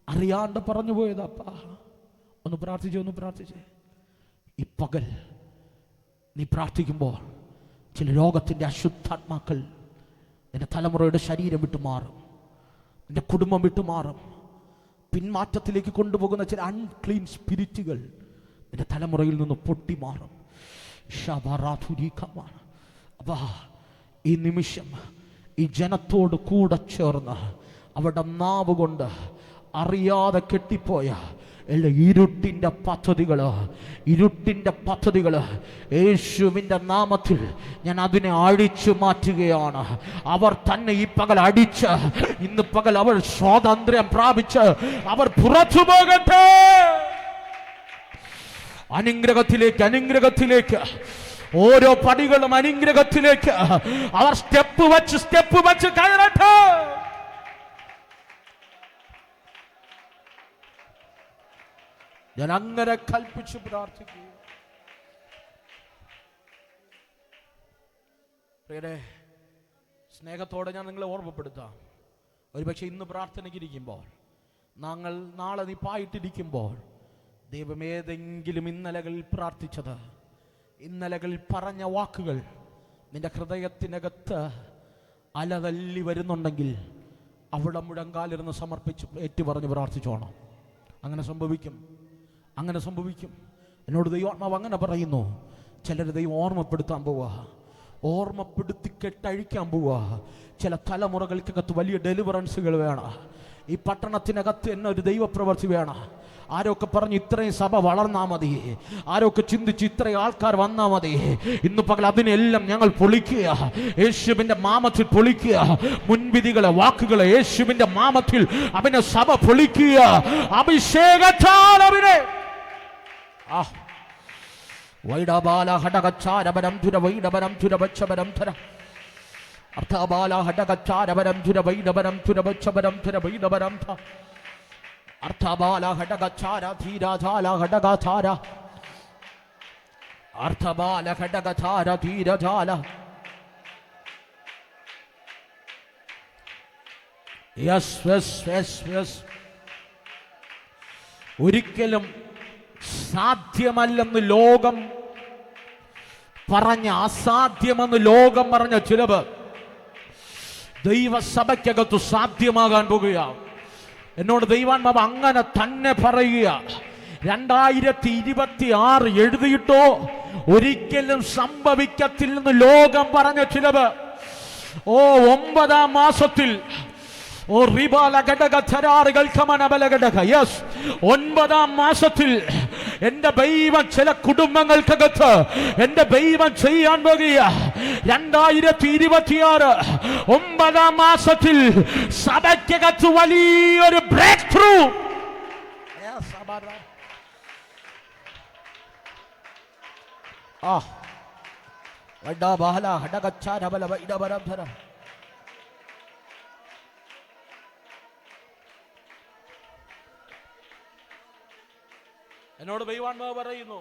Speaker 1: അറിയാണ്ട് പറഞ്ഞു പോയതാപ്പാ. ഒന്ന് പ്രാർത്ഥിച്ചേ. ഈ പകൽ നീ പ്രാർത്ഥിക്കുമ്പോൾ ചില രോഗത്തിൻ്റെ അശുദ്ധാത്മാക്കൾ നിന്റെ തലമുറയുടെ ശരീരം വിട്ടുമാറും, നിന്റെ കുടുംബം വിട്ടുമാറും. പിന്മാറ്റത്തിലേക്ക് കൊണ്ടുപോകുന്ന ചില അൺക്ലീൻ സ്പിരിറ്റുകൾ നിന്റെ തലമുറയിൽ നിന്ന് പൊട്ടിമാറും. അപ്പാ, ഈ നിമിഷം ഈ ജനത്തോട് കൂടെ ചേർന്ന് അവരുടെ നാവ് കൊണ്ട് അറിയാതെ കെട്ടിപ്പോയ എല്ലാ ഇരുട്ടിൻ്റെ പദ്ധതികൾ യേശുവിൻ്റെ നാമത്തിൽ ഞാൻ അതിനെ അഴിച്ചു മാറ്റുകയാണ്. അവർ തന്നെ ഈ പകൽ അടിച്ച് ഇന്ന് പകൽ അവർ സ്വാതന്ത്ര്യം പ്രാപിച്ച് അവർ പുറത്തു പോകട്ടെ. അനുഗ്രഹത്തിലേക്ക് ഓരോ പടികളും അനുഗ്രഹത്തിലേക്ക് അവർ സ്റ്റെപ്പ് വെച്ച് കയറട്ടെ. ഞാൻ അങ്ങനെ കൽപ്പിച്ചു പ്രാർത്ഥിക്കുക. പ്രിയരെ, സ്നേഹത്തോടെ ഞാൻ നിങ്ങളെ ഓർമ്മപ്പെടുത്താം. ഒരുപക്ഷെ ഇന്ന് പ്രാർത്ഥനയ്ക്കിരിക്കുമ്പോൾ, നാളെ നീ പായിട്ടിരിക്കുമ്പോൾ, ദൈവം ഏതെങ്കിലും ഇന്നലകളിൽ പ്രാർത്ഥിച്ചത്, ഇന്നലകളിൽ പറഞ്ഞ വാക്കുകൾ നിന്റെ ഹൃദയത്തിനകത്ത് അലതല്ലി വരുന്നുണ്ടെങ്കിൽ അവിടെ മുഴങ്കാലിരുന്ന് സമർപ്പിച്ച് ഏറ്റുപറഞ്ഞ് പ്രാർത്ഥിച്ചോണം. അങ്ങനെ സംഭവിക്കും. എന്നോട് ദൈവാത്മാവ് അങ്ങനെ പറയുന്നു. ചിലർ ദൈവം ഓർമ്മപ്പെടുത്താൻ പോവുക, ഓർമ്മപ്പെടുത്തി കെട്ടഴിക്കാൻ പോവുക. ചില തലമുറകൾക്കകത്ത് വലിയ ഡെലിവറൻസുകൾ വേണം. ഈ പട്ടണത്തിനകത്ത് എന്നെ ഒരു ദൈവപ്രവർത്തി വേണം. ആരൊക്കെ പറഞ്ഞു ഇത്രയും സഭ വളർന്നാൽ മതി, ആരൊക്കെ ചിന്തിച്ച് ഇത്രയും ആൾക്കാർ വന്നാൽ മതി. ഇന്ന് പകൽ അതിനെല്ലാം ഞങ്ങൾ പൊളിക്കുക, യേശുവിൻ്റെ നാമത്തിൽ പൊളിക്കുക. മുൻവിധികളെ, വാക്കുകളെ യേശുവിൻ്റെ നാമത്തിൽ അവനെ സഭ പൊളിക്കുക. അഭിഷേകത്താൽ അവനെ വൈഡബാല ഹടകച്ചാരബരം ധുര വൈഡബരം ധുര വച്ചബരം ധര അർത്ഥബാല ഹടകച്ചാരബരം ധുര വൈഡബരം ധുര വച്ചബരം ധര വൈഡബരം ധ അർത്ഥബാല ഹടകച്ചാര ധീരധാല ഹടകധാര അർത്ഥബാല ഹടകധാര ധീരധാല. യെസ് ഒരിക്കലും സാധ്യമല്ലെന്ന് ലോകം പറഞ്ഞ, അസാധ്യമെന്ന് ലോകം പറഞ്ഞ ചിലവ് ദൈവസഭയ്ക്കകത്ത് സാധ്യമാകാൻ പോകുകയാണ്. എന്നോട് ദൈവാത്മാവ് അങ്ങനെ തന്നെ പറയുക. 2026 എഴുതിയിട്ടോ ഒരിക്കലും സംഭവിക്കത്തില്ലെന്ന് ലോകം പറഞ്ഞ ചിലവ് 9-ാം മാസത്തിൽ 9-ാം മാസത്തിൽ എന്റെ ദൈവം ചില കുടുംബങ്ങൾക്കകത്ത് എന്റെ ദൈവം ചെയ്യാൻ പോകുക. 2026 9-ാം മാസത്തിൽ സഭയ്ക്കകത്ത് വലിയൊരു ബ്രേക്ക് ത്രൂ. എന്നോട് ദൈവാത്മാവ് പറയുന്നു,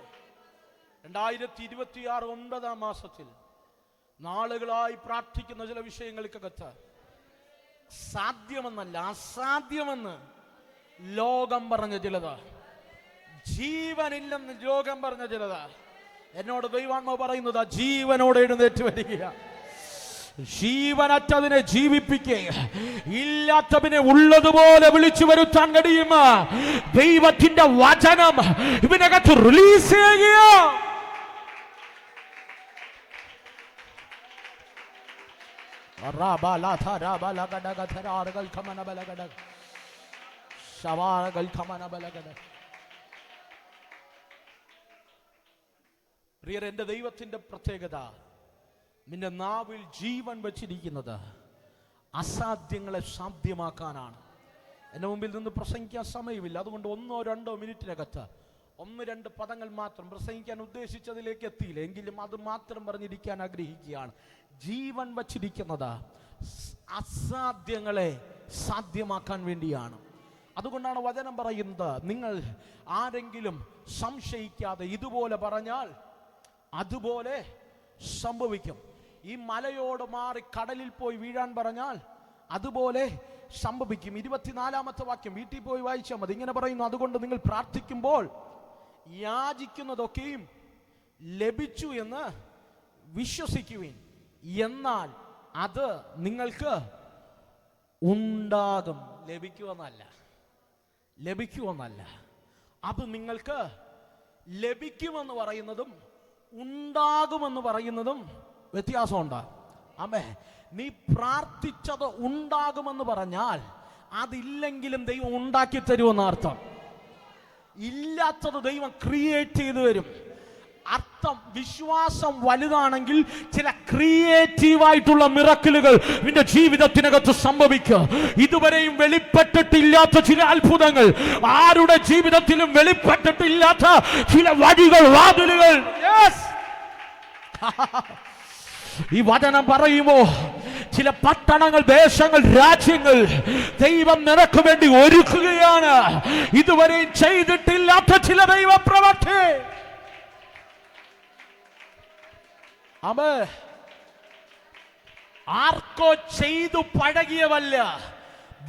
Speaker 1: 2026 9-ാം മാസത്തിൽ നാളുകളായി പ്രാർത്ഥിക്കുന്ന ചില വിഷയങ്ങൾക്കകത്ത് സാധ്യമെന്നല്ല അസാധ്യമെന്ന് ലോകം പറഞ്ഞ ചിലത്, ജീവനില്ലെന്ന് ലോകം പറഞ്ഞ ചിലത്, എന്നോട് ദൈവാത്മാവ് പറയുന്നത് ജീവനോട് എഴുന്നേറ്റ് വരിക, ജീവനറ്റതിനെ ജീവിപ്പിക്കുക, ഇല്ലാത്തതിനെ ഉള്ളതുപോലെ വിളിച്ചു വരുത്താൻ കഴിയും. ദൈവത്തിന്റെ വചനം ഇവനകത്ത് റിലീസ് ചെയ്യുക. പ്രിയരെ, എന്റെ ദൈവത്തിന്റെ പ്രത്യേകത നിന്റെ നാവിൽ ജീവൻ വച്ചിരിക്കുന്നത് അസാധ്യങ്ങളെ സാധ്യമാക്കാനാണ്. എന്റെ മുമ്പിൽ നിന്ന് പ്രസംഗിക്കാൻ സമയമില്ല, അതുകൊണ്ട് 1-2 മിനിറ്റിനകത്ത് 1-2 പദങ്ങൾ മാത്രം പ്രസംഗിക്കാൻ ഉദ്ദേശിച്ചതിലേക്ക് എത്തിയില്ല, എങ്കിലും അത് മാത്രം പറഞ്ഞിരിക്കാൻ ആഗ്രഹിക്കുകയാണ്. ജീവൻ വച്ചിരിക്കുന്നത് അസാധ്യങ്ങളെ സാധ്യമാക്കാൻ വേണ്ടിയാണ്. അതുകൊണ്ടാണ് വചനം പറയുന്നത്, നിങ്ങൾ ആരെങ്കിലും സംശയിക്കാതെ ഇതുപോലെ പറഞ്ഞാൽ അതുപോലെ സംഭവിക്കും. ഈ മലയോട് മാറി കടലിൽ പോയി വീഴാൻ പറഞ്ഞാൽ അതുപോലെ സംഭവിക്കും. 24-ാമത്തെ വാക്യം വീട്ടിൽ പോയി വായിച്ചാൽ മതി. ഇങ്ങനെ പറയുന്നു, അതുകൊണ്ട് നിങ്ങൾ പ്രാർത്ഥിക്കുമ്പോൾ യാചിക്കുന്നതൊക്കെയും ലഭിച്ചു എന്ന് വിശ്വസിക്കുവിൻ, എന്നാൽ അത് നിങ്ങൾക്ക് ഉണ്ടാകും. ലഭിക്കുമെന്നല്ല, അത് നിങ്ങൾക്ക് ലഭിക്കുമെന്ന് പറയുന്നതും ഉണ്ടാകുമെന്ന് പറയുന്നതും വ്യത്യാസമുണ്ട്. ആമേ, നീ പ്രാർത്ഥിച്ചത് ഉണ്ടാകുമെന്ന് പറഞ്ഞാൽ അതില്ലെങ്കിലും ദൈവം ഉണ്ടാക്കി തരുമെന്ന് അർത്ഥം. ഇല്ലാത്തത് ദൈവം ക്രിയേറ്റ് ചെയ്തു തരും. അർത്ഥം, വിശ്വാസം വലുതാണെങ്കിൽ ചില ക്രിയേറ്റീവായിട്ടുള്ള മിറക്കിളുകൾ നിന്റെ ജീവിതത്തിനകത്ത് സംഭവിക്കുക. ഇതുവരെയും വെളിപ്പെട്ടിട്ടില്ലാത്ത ചില അത്ഭുതങ്ങൾ, ആരുടെ ജീവിതത്തിലും വെളിപ്പെട്ടിട്ടില്ലാത്ത ചില വഴികൾ, വാതിലുകൾ. ഈ വചനം പറയുമോ, ചില പട്ടണങ്ങൾ, ദേശങ്ങൾ, രാജ്യങ്ങൾ ദൈവം നിനക്ക് വേണ്ടി ഒരുക്കുകയാണ്. ഇതുവരെയും ചെയ്തിട്ടില്ലാത്ത ചില ദൈവ പ്രവൃത്തി. അമ്മേ, ആർക്കോ ചെയ്തു പഴകിയവല്ല,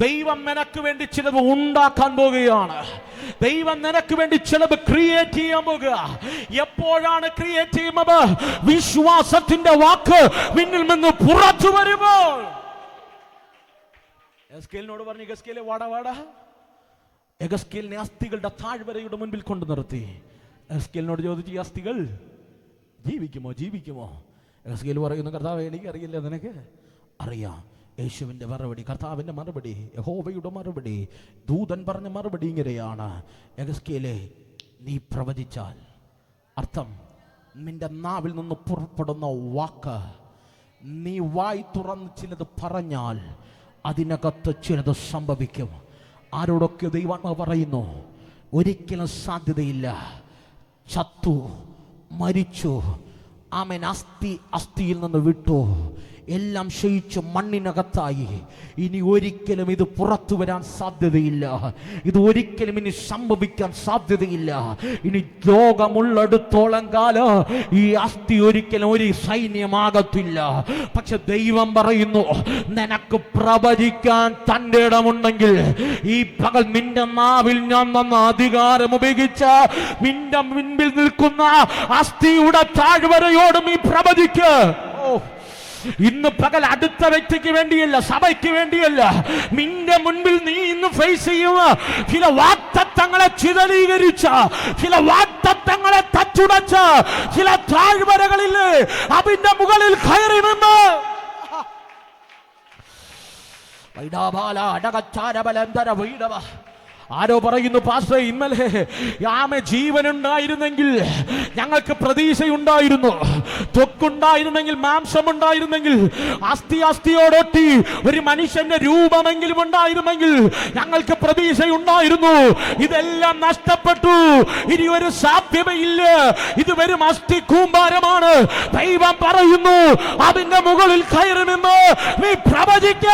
Speaker 1: ദൈവം നിനക്ക് വേണ്ടി ചിലത് ഉണ്ടാക്കാൻ പോകുകയാണ്. ദൈവം നിനക്ക് വേണ്ടി ചിലത് ക്രിയേറ്റ് ചെയ്യാൻ പോകുക. എപ്പോഴാണ് ക്രിയേറ്റ് ചെയ്യുന്നത്? വിശ്വാസത്തിന്റെ വാക്ക് നിന്നിൽ നിന്ന് പുറത്തു വരുമ്പോൾ. എഗസ്കേലിനോട് പറഞ്ഞു, എഗസ്കേലെ വാടാ വാടാ. എഗസ്കേലിനെ അസ്ഥികളുടെ താഴ്വരയുടെ മുൻപിൽ കൊണ്ടു നിർത്തി. എഗസ്കേലിനോട് ചോദിച്ചു, ഈ അസ്ഥികൾ ജീവിക്കുമോ? എഗസ്കേൽ പറയുന്നു, കർത്താവേ, എനിക്കറിയില്ല, നിനക്ക് അറിയാം. യേശുവിൻ്റെ മറുപടി, കർത്താവിൻ്റെ മറുപടി, യഹോവയുടെ മറുപടി, ദൂതൻ പറഞ്ഞ മറുപടി ഇങ്ങനെയാണ്, എഗസ്കേലേ, നീ പ്രവചിച്ചാൽ, അർത്ഥം നിന്റെ നാവിൽ നിന്ന് പുറപ്പെടുന്ന വാക്ക്, നീ വായി തുറന്ന് ചിലത് പറഞ്ഞാൽ അതിനകത്ത് ചിലത് സംഭവിക്കും. ആരോടൊക്കെ ദൈവാത്മാവ് പറയുന്നു, ഒരിക്കലും സാധ്യതയില്ല, ചത്തു, മരിച്ചു, ആമേൻ, അസ്ഥിയിൽ നിന്ന് വിട്ടു, എല്ലാം ക്ഷയിച്ചു മണ്ണിനകത്തായി. ഇനി ഒരിക്കലും ഇത് പുറത്തു വരാൻ സാധ്യതയില്ല. ഇത് ഒരിക്കലും ഇനി സംഭവിക്കാൻ സാധ്യതയില്ല. ഇനി ലോകമുള്ളിടത്തോളം കാലം ഈ അസ്ഥി ഒരിക്കലും ഒരു സൈന്യമാകത്തില്ല. പക്ഷെ ദൈവം പറയുന്നു, നിനക്ക് പ്രവചിക്കാൻ തൻ്റെ ഇടമുണ്ടെങ്കിൽ ഈ പകൽ നിന്റെ നാവിൽ ഞാൻ തന്ന അധികാരം ഉപയോഗിച്ച നിന്റെ മുൻപിൽ നിൽക്കുന്ന അസ്ഥിയുടെ താഴ്വരയോട് നീ പ്രവചിക്ക്. ഇന്ന് പകൽ അടുത്ത വ്യക്തിക്ക് വേണ്ടിയല്ല, സഭയ്ക്ക് വേണ്ടിയല്ല, നിന്റെ മുൻപിൽ നീ ഇന്ന് ഫേസ് ചെയ്യുക ചില വാഗ്ദത്തങ്ങളെ ചിതരീകരിച്ച, ചില വാഗ്ദത്തങ്ങളെ തച്ചുടച്ച ചില താഴ്വരകളില്ലേ, അതിന്റെ മുകളിൽ കയറി നിന്ന് ആരോ പറയുന്നു, പാസ്റ്റർ, ഇന്നലെ ആമേ ജീവനുണ്ടായിരുന്നെങ്കിൽ ഞങ്ങൾക്ക് പ്രതീക്ഷയുണ്ടായിരുന്നു, ത്വക്കുണ്ടായിരുന്നെങ്കിൽ, മാംസമുണ്ടായിരുന്നെങ്കിൽ, അസ്ഥിയോടൊട്ടി ഒരു മനുഷ്യന്റെ രൂപമെങ്കിലും ഉണ്ടായിരുന്നെങ്കിൽ ഞങ്ങൾക്ക് പ്രതീക്ഷയുണ്ടായിരുന്നു. ഇതെല്ലാം നഷ്ടപ്പെട്ടു. ഇനി ഒരു സാധ്യതയില്ല. ഇത് വെറും അസ്ഥി കൂമ്പാരമാണ്. ദൈവം പറയുന്നു, അതിന്റെ മുകളിൽ കയറി നിന്ന് നീ പ്രവചിക്ക.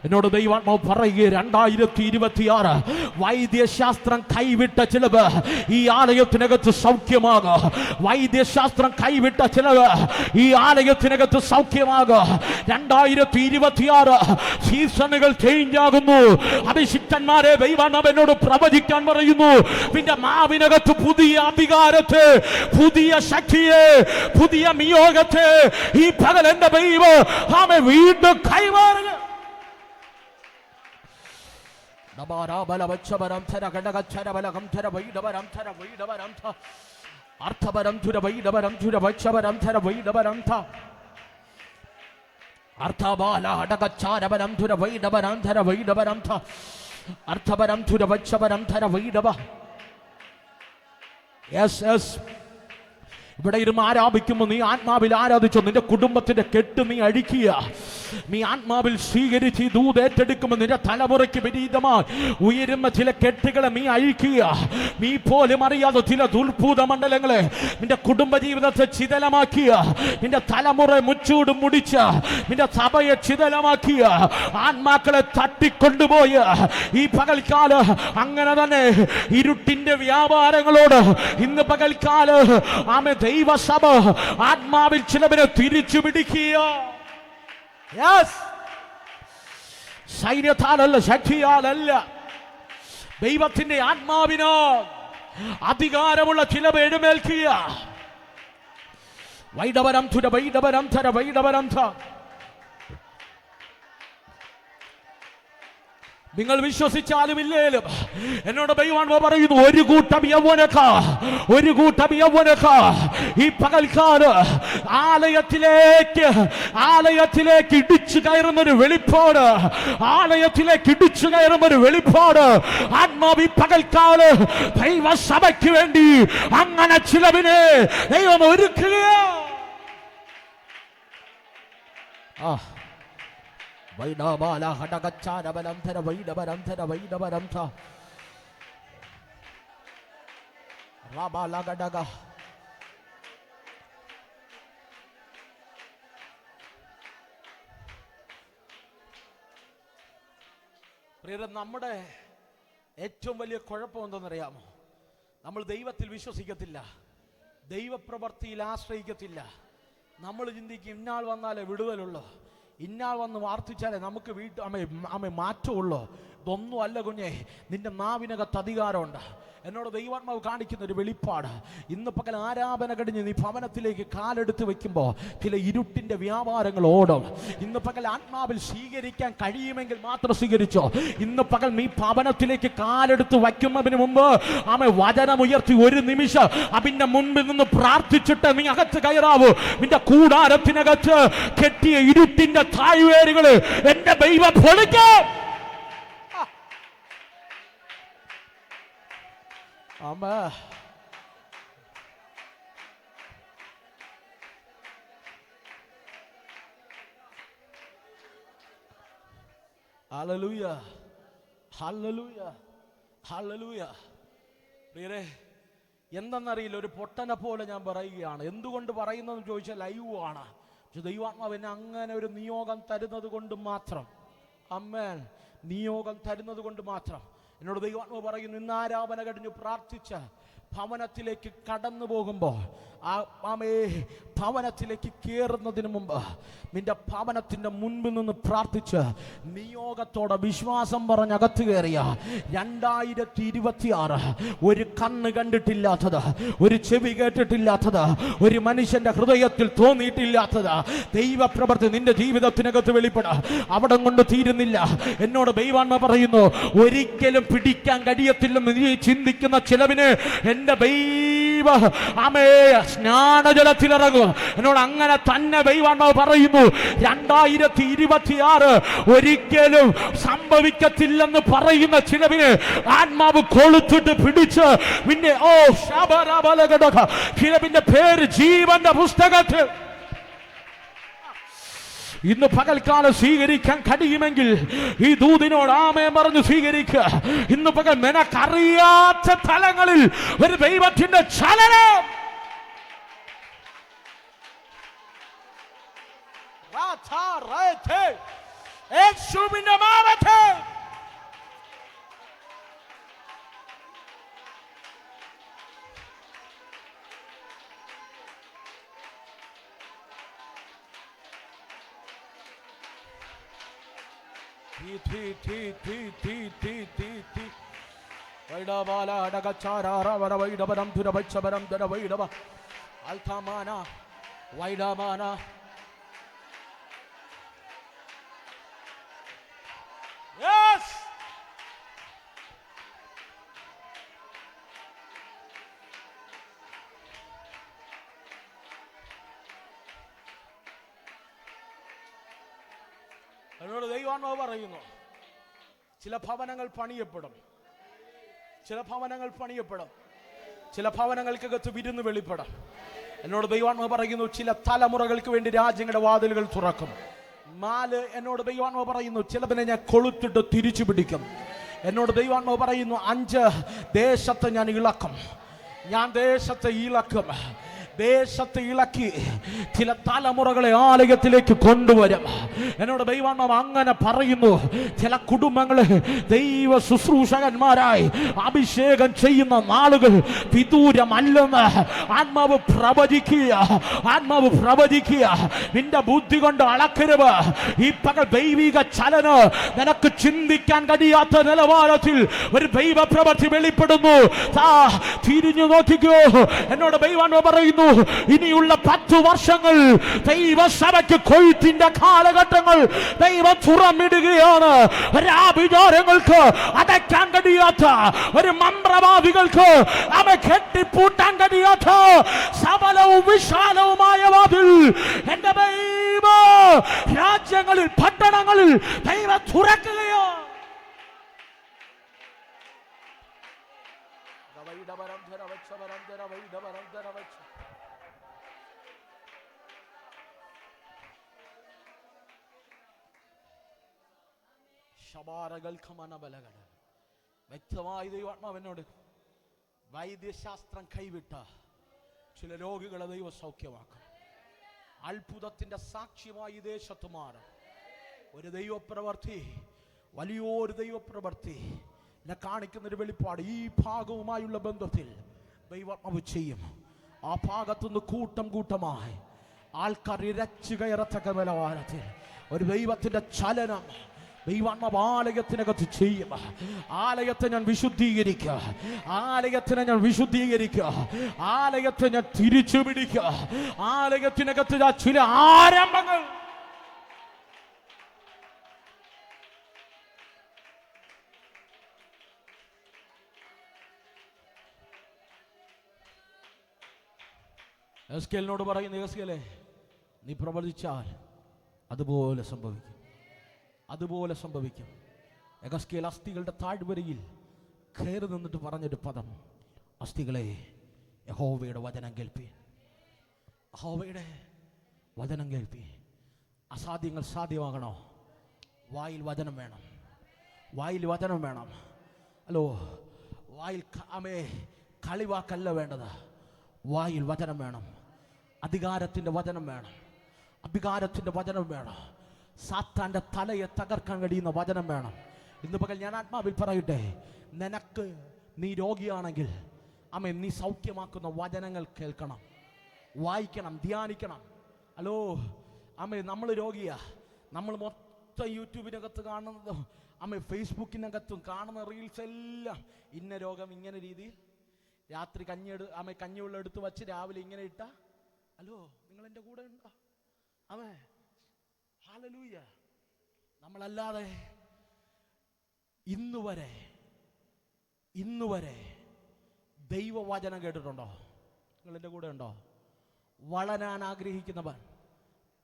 Speaker 1: എന്നോട് ദൈവാത്മാവ് പറയുക, 2026 വൈദ്യശാസ്ത്രം കൈവിട്ട ചിലവ് ഈ ആലയത്തിനകത്ത് സൗഖ്യമാകും. വൈദ്യശാസ്ത്രം കൈവിട്ട ചിലവ് ഈ ആലയത്തിനകത്ത് സൗഖ്യമാകും. 2026 സീസണുകൾ ചേഞ്ച് ആകുന്നു. അഭിഷിക്തന്മാരെ ദൈവാത്മാവ് എന്നോട് പ്രവചിക്കാൻ പറയുന്നു. പിന്നെ മാവിനകത്ത് പുതിയ അധികാരത്തെ, പുതിയ ശക്തിയെ, പുതിയ നിയോഗത്തെ ഈ പകൽ എന്റെ ദൈവം ആമേ വീണ്ടും കൈമാറുക. ഇവിടെ ഇരുന്ന് ആരാധിക്കുമ്പോൾ നീ ആത്മാവിൽ ആരാധിച്ചോ. നിന്റെ കുടുംബത്തിന്റെ കെട്ട് നീ അഴിക്കുക. നീ ആത്മാവിൽ സ്വീകരിച്ച് ഈ ദൂത് ഏറ്റെടുക്കുമ്പോൾ നിന്റെ തലമുറയ്ക്ക് വിപരീതമായി ഉയരുന്ന ചില കെട്ടുകളെ നീ അഴിക്കുക. നീ പോലും അറിയാതെ ചില ദുർഭൂത മണ്ഡലങ്ങളെ നിന്റെ കുടുംബജീവിതത്തെ ചിതലമാക്കിയ, നിന്റെ തലമുറ മുച്ചൂട് മുടിച്ച, നിന്റെ സഭയെ ചിതലമാക്കിയ ആത്മാക്കളെ തട്ടിക്കൊണ്ടുപോയ ഈ പകൽക്കാല അങ്ങനെ തന്നെ ഇരുട്ടിന്റെ വ്യാപാരങ്ങളോട് ഇന്ന് പകൽക്കാല ആമേ ദൈവസഭ ആത്മാവിൽ ചിലവരെ തിരിച്ചു പിടിക്കുക. സൈന്യത്താലല്ല, ശക്തിയാലല്ല, ദൈവത്തിന്റെ ആത്മാവിനോ അധികാരമുള്ള ചിലവ് എഴുന്നേൽക്കുക. വൈഡവരം തുര വൈഡവരം തര വൈഡവരം ത. നിങ്ങൾ വിശ്വസിച്ചാലും ഇല്ലേലും എന്നോട് ദൈവാത്മാവ് പറയുന്നു, ഒരു കൂട്ടം യൗവനക്കാർ ഈ പകൽക്കാലം ആലയത്തിലേക്ക് ഇടിച്ചു കയറുന്നൊരു വെളിപ്പാട്, ആത്മാവ് ഈ പകൽക്കാലം ദൈവസഭയ്ക്ക് വേണ്ടി അങ്ങനെ ചിലവിനെ ദൈവം ഒരുക്കുക. നമ്മുടെ ഏറ്റവും വലിയ കുഴപ്പം എന്തെന്നറിയാമോ? നമ്മൾ ദൈവത്തിൽ വിശ്വസിക്കത്തില്ല, ദൈവപ്രവൃത്തിയിൽ ആശ്രയിക്കത്തില്ല. നമ്മൾ ചിന്തിക്കും ഇന്നാൾ വന്നാലേ വിടുതലുള്ളൂ, ഇന്നാൾ വന്ന് വാർത്തിച്ചാലേ നമുക്ക് മാറ്റമുള്ളൂ. ഇതൊന്നും അല്ല കുഞ്ഞെ, നിന്റെ നാവിനകത്ത് അധികാരമുണ്ട്. എന്നോട് ദൈവാത്മാവ് കാണിക്കുന്ന ഒരു വെളിപ്പാട്, ഇന്ന് പകൽ ആരാധന കഴിഞ്ഞ് നീ ഭവനത്തിലേക്ക് കാലെടുത്ത് വെക്കുമ്പോൾ ചില ഇരുട്ടിന്റെ വ്യാപാരങ്ങൾ ഓടും. ഇന്ന് പകൽ ആത്മാവിൽ സ്വീകരിക്കാൻ കഴിയുമെങ്കിൽ മാത്രം സ്വീകരിച്ചോ. ഇന്ന് പകൽ നീ ഭവനത്തിലേക്ക് കാലെടുത്ത് വയ്ക്കുന്നതിന് മുമ്പ് വചനമുയർത്തി ഒരു നിമിഷം അതിന്റെ മുൻപിൽ നിന്ന് പ്രാർത്ഥിച്ചിട്ട് നീ അകത്ത് കയറാവൂ. നിന്റെ കൂടാരത്തിനകത്ത് കെട്ടിയ ഇരുട്ടിന്റെ താഴ്വേരുകള് എന്റെ ദൈവം പൊളിക്കാം. Hallelujah, hallelujah, hallelujah. പ്രിയരേ, എന്തെന്നറിയില്ല, ഒരു പൊട്ടനെ പോലെ ഞാൻ പറയുകയാണ്. എന്തുകൊണ്ട് പറയുന്നതെന്ന് ചോദിച്ചാൽ ലൈവ് ആണ്. പക്ഷെ ദൈവാത്മാവ് എന്നെ അങ്ങനെ ഒരു നിയോഗം തരുന്നത് കൊണ്ട് മാത്രം, അമ്മേൻ, നിയോഗം തരുന്നത് കൊണ്ട് മാത്രം എന്നോട് ദൈവാത്മാവ് പറയുന്നു, ഇന്ന് ആരാധന കഴിഞ്ഞ് പ്രാർത്ഥിച്ച ഭവനത്തിലേക്ക് കടന്നു പോകുമ്പോൾ ഭവനത്തിലേക്ക് കയറുന്നതിന് മുമ്പ് നിന്റെ ഭവനത്തിന്റെ മുൻപിൽ നിന്ന് പ്രാർത്ഥിച്ച് നിയോഗത്തോടെ വിശ്വാസം പറഞ്ഞ് അകത്ത് കയറിയ 2026 ഒരു കണ്ണ് കണ്ടിട്ടില്ലാത്തത്, ഒരു ചെവി കേട്ടിട്ടില്ലാത്തത്, ഒരു മനുഷ്യന്റെ ഹൃദയത്തിൽ തോന്നിയിട്ടില്ലാത്തത് ദൈവപ്രവൃത്തി നിന്റെ ജീവിതത്തിനകത്ത് വെളിപ്പെടാ. അവിടെ കൊണ്ട് തീരുന്നില്ല. എന്നോട് ദൈവാത്മാവ് പറയുന്നു, ഒരിക്കലും പിടിക്കാൻ കഴിയത്തില്ലെന്ന് നീ ചിന്തിക്കുന്ന ചിലവിന് എന്റെ ദൈവ സ്നാനജലത്തിലിറങ്ങും. എന്നോട് അങ്ങനെ തന്നെ ദൈവാത്മാവ് പറയുന്നു. 2026 ഒരിക്കലും സംഭവിക്കത്തില്ലെന്ന് പറയുന്ന ചിലവിന് ആത്മാവ് കൊളുത്തിട്ട് പിടിച്ച് പിന്നെ ചിലവിന്റെ പേര് ജീവന്റെ പുസ്തകത്തിൽ ഇന്ന് പകൽക്കാലം സ്വീകരിക്കാൻ കഴിയുമെങ്കിൽ ഈ ദൂതിനോട് ആമേൻ പറഞ്ഞു സ്വീകരിക്കുക. ഇന്ന് പകൽ നിനക്കറിയാത്ത തലങ്ങളിൽ ഒരു ദൈവത്തിന്റെ ചലനം. യേശുവിന്റെ നാമത്തിൽ എന്നോട് ദൈവാത്മാവ് പറയുന്നു, ചില ഭവനങ്ങൾ പണിയപ്പെടും, ചില ഭവനങ്ങൾ പണിയപ്പെടും, ചില ഭവനങ്ങൾക്കകത്ത് വിരുന്ന് വെളിപ്പെടും. എന്നോട് ദൈവാത്മാവ് പറയുന്നു, ചില തലമുറകൾക്ക് വേണ്ടി രാജ്യങ്ങളുടെ വാതിലുകൾ തുറക്കും. 4 എന്നോട് ദൈവാത്മാവ് പറയുന്നു, ചിലതിനെ ഞാൻ കൊളുത്തിട്ട് തിരിച്ചു പിടിക്കും. എന്നോട് ദൈവാത്മാവ് പറയുന്നു, 5 ദേശത്തെ ഞാൻ ഇളക്കും. ഞാൻ ദേശത്തെ ഇളക്കും. ദേശത്തെ ഇളക്കി ചില തലമുറകളെ ആലയത്തിലേക്ക് കൊണ്ടുവരും. എന്നോട് ദൈവാത്മാവ് അങ്ങനെ പറയുന്നു. ചില കുടുംബങ്ങളെ ദൈവ ശുശ്രൂഷകന്മാരായി അഭിഷേകം ചെയ്യുന്ന നാളുകൾ വിദൂരമല്ലെന്ന് ആത്മാവ് പ്രവചിക്കുക. ആത്മാവ് പ്രവചിക്കുക. നിന്റെ ബുദ്ധി കൊണ്ട് അളക്കരുത്. ഈ പകൽ ദൈവിക ചലന നിനക്ക് ചിന്തിക്കാൻ കഴിയാത്ത നിലവാരത്തിൽ ഒരു ദൈവ പ്രവൃത്തി വെളിപ്പെടുന്നു. തിരിഞ്ഞു നോക്കിക്കോ. എന്നോട് ദൈവാത്മാവ് പറയുന്നു, ഇനിയുള്ള 10 വർഷങ്ങൾ ദൈവസഭയ്ക്ക് കൊയ്ത്തിന്റെ കാലഘട്ടങ്ങൾ ദൈവം തുറന്നിടുകയാണ്. രാവിചാരങ്ങൾക്ക് അടയ്ക്കാൻ കഴിയാത്ത, ഒരു മന്ത്രവാദികൾക്ക് അവ കെട്ടിപ്പൂട്ടാൻ കഴിയാത്ത സബലവും വിശാലവുമായ വാതിൽ എന്റെ ദൈവ രാജ്യങ്ങളിൽ, പട്ടണങ്ങളിൽ ദൈവം തുറക്കുകയാണ്. വ്യക്തമായി ദൈവാത്മാവെന്നോട്, വൈദ്യശാസ്ത്രം കൈവിട്ട ചില രോഗികളെ ദൈവ സൗഖ്യമാക്കും. അത്ഭുതത്തിന്റെ സാക്ഷ്യമായി ദേശത്ത് മാറും. ഒരു ദൈവപ്രവർത്തി, വലിയൊരു ദൈവപ്രവർത്തി എന്നെ കാണിക്കുന്നൊരു വെളിപ്പാട് ഈ ഭാഗവുമായുള്ള ബന്ധത്തിൽ ദൈവാത്മാവ് ചെയ്യും. ആ ഭാഗത്തുനിന്ന് കൂട്ടം കൂട്ടമായി ആൾക്കാർ ഇരച്ചു കയറത്തക്ക നിലവാരത്തിൽ ഒരു ദൈവത്തിന്റെ ചലനം ദൈവാത്മാവ് ആലയത്തിനകത്ത് ചെയ്യും. ആലയത്തെ ഞാൻ വിശുദ്ധീകരിക്കുക. ആലയത്തിനെ ഞാൻ വിശുദ്ധീകരിക്കുക. ആലയത്തെ ഞാൻ തിരിച്ചു പിടിക്കുക. ആലയത്തിനകത്ത് ചില ആരംഭങ്ങൾ എസ്കേലിനോട് പറയുന്നു, എസ്കേലേ, നീ പ്രവചിച്ചാൽ അതുപോലെ സംഭവിക്കും. അതുപോലെ സംഭവിക്കും. എഗസ്കേൽ അസ്ഥികളുടെ താഴ്വരയിൽ കയറി നിന്നിട്ട് പറഞ്ഞൊരു പദം, അസ്ഥികളെ യഹോവയുടെ വചനം കേൾപ്പി. യഹോവയുടെ വചനം കേൾപ്പി. അസാധ്യങ്ങൾ സാധ്യമാകണോ? വായിൽ വചനം വേണം. വായിൽ വചനം വേണം. ഹലോ, വായിൽ കളിവാക്കല്ല വേണ്ടത്. വായിൽ വചനം വേണം. അധികാരത്തിൻ്റെ വചനം വേണം. അധികാരത്തിൻ്റെ വചനം വേണം. സാത്താന്റെ തലയെ തകർക്കാൻ കഴിയുന്ന വചനം വേണം. ഇന്ന് പകൽ ഞാൻ ആത്മാവിൽ പറയട്ടെ, നിനക്ക് നീ രോഗിയാണെങ്കിൽ നീ സൗഖ്യമാക്കുന്ന വചനങ്ങൾ കേൾക്കണം, വായിക്കണം, ധ്യാനിക്കണം. ഹലോ നമ്മൾ രോഗിയാ. നമ്മൾ മൊത്തം യൂട്യൂബിനകത്ത് കാണുന്നതും ഫേസ്ബുക്കിനകത്തും കാണുന്ന റീൽസ് എല്ലാം ഇന്ന രോഗം ഇങ്ങനെ രീതിയിൽ, രാത്രി കഞ്ഞിവെള്ളം എടുത്ത് വച്ച് രാവിലെ ഇങ്ങനെ ഇട്ട. ഹലോ, നിങ്ങൾ എൻ്റെ കൂടെ ഉണ്ടോ? ഹല്ലേലൂയ. നമ്മളല്ലാതെ ഇന്നുവരെ ദൈവവചനം കേട്ടിട്ടുണ്ടോ? നിങ്ങൾ എൻ്റെ കൂടെ ഉണ്ടോ? വളരാൻ ആഗ്രഹിക്കുന്നവൻ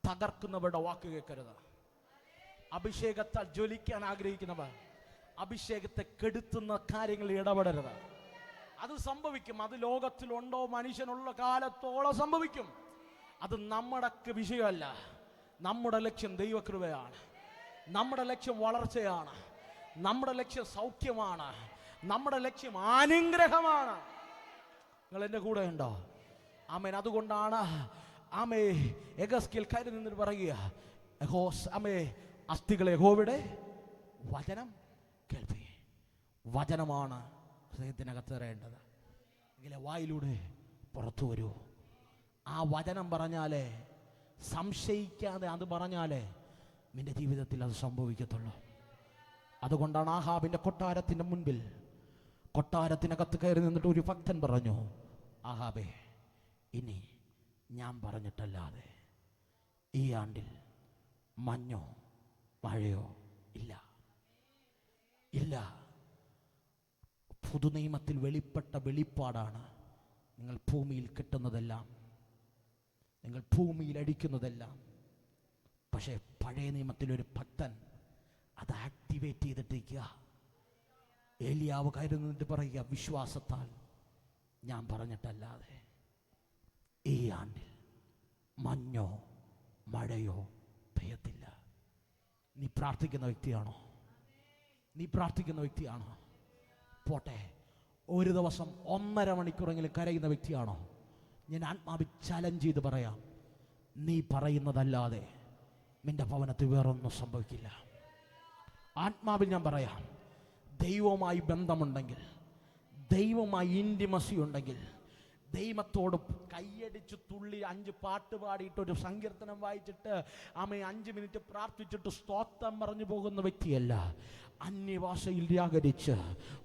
Speaker 1: തകർക്കുന്നവരുടെ വാക്ക് കേൾക്കരുത്. അഭിഷേകത്താൽ ജ്വലിക്കാൻ ആഗ്രഹിക്കുന്നവൻ അഭിഷേകത്തെ കെടുത്തുന്ന കാര്യങ്ങളിൽ ഇടപെടരുത്. അത് സംഭവിക്കും. അത് ലോകത്തിലുണ്ടോ, മനുഷ്യനുള്ള കാലത്തോളം സംഭവിക്കും. അത് നമ്മുടെ വിഷയമല്ല. നമ്മുടെ ലക്ഷ്യം ദൈവകൃപയാണ്. നമ്മുടെ ലക്ഷ്യം വളർച്ചയാണ്. നമ്മുടെ ലക്ഷ്യം സൗഖ്യമാണ്. നമ്മുടെ ലക്ഷ്യം അനുഗ്രഹമാണ്. നിങ്ങൾ എൻ്റെ കൂടെ ഉണ്ടോ? ആമേൻ. അതുകൊണ്ടാണ് എഗസ്കേൽ കയറി നിന്നിട്ട് പറയുക, അസ്ഥികളെ യഹോവയുടെ വചനം കേൾപ്പി. വചനമാണ് ഹൃദയത്തിനകത്തേറേണ്ടത്. എങ്കിലേ വായിലൂടെ പുറത്തു വരൂ. ആ വചനം പറഞ്ഞാലേ, സംശയിക്കാതെ അത് പറഞ്ഞാലേ നിന്റെ ജീവിതത്തിൽ അത് സംഭവിക്കത്തുള്ളൂ. അതുകൊണ്ടാണ് ആഹാബിൻ്റെ കൊട്ടാരത്തിൻ്റെ മുൻപിൽ, കൊട്ടാരത്തിനകത്ത് കയറി നിന്നിട്ട് ഒരു ഭക്തൻ പറഞ്ഞു, ആഹാബേ, ഇനി ഞാൻ പറഞ്ഞിട്ടല്ലാതെ ഈ ആണ്ടിൽ മഞ്ഞോ മഴയോ ഇല്ല. പുതുനിയമത്തിൽ വെളിപ്പെട്ട വെളിപ്പാടാണ്. നിങ്ങൾ ഭൂമിയിൽ കിട്ടുന്നതെല്ലാം, നിങ്ങൾ ഭൂമിയിൽ അടിക്കുന്നതെല്ലാം. പക്ഷേ പഴയ നിയമത്തിലൊരു ഭക്തൻ അത് ആക്ടിവേറ്റ് ചെയ്തിട്ടിരിക്കുക. ഏലിയാവ് കയറി നിന്നിട്ട് പറയുക, വിശ്വാസത്താൽ ഞാൻ പറഞ്ഞിട്ടല്ലാതെ ഈ ആണ്ടിൽ മഞ്ഞോ മഴയോ പെയ്യത്തില്ല. നീ പ്രാർത്ഥിക്കുന്ന വ്യക്തിയാണോ? പോട്ടെ, ഒരു ദിവസം 1.5 മണിക്കൂറെങ്കിലും കരയുന്ന വ്യക്തിയാണോ? ഞാൻ ആത്മാവിൽ ചലഞ്ച് ചെയ്ത് പറയാം, നീ പറയുന്നതല്ലാതെ നിന്റെ ഭവനത്തിൽ വേറൊന്നും സംഭവിക്കില്ല. ആത്മാവിൽ ഞാൻ പറയാം, ദൈവവുമായി ബന്ധമുണ്ടെങ്കിൽ, ദൈവവുമായി ഇൻറ്റിമസി ഉണ്ടെങ്കിൽ, ദൈവത്തോട് കൈയടിച്ച് തുള്ളി 5 പാട്ട് പാടിയിട്ട് ഒരു സങ്കീർത്തനം വായിച്ചിട്ട് 5 മിനിറ്റ് പ്രാർത്ഥിച്ചിട്ട് സ്തോത്രം പറഞ്ഞു പോകുന്ന വ്യക്തിയല്ല. അന്യഭാഷയിൽ വ്യാകരിച്ച്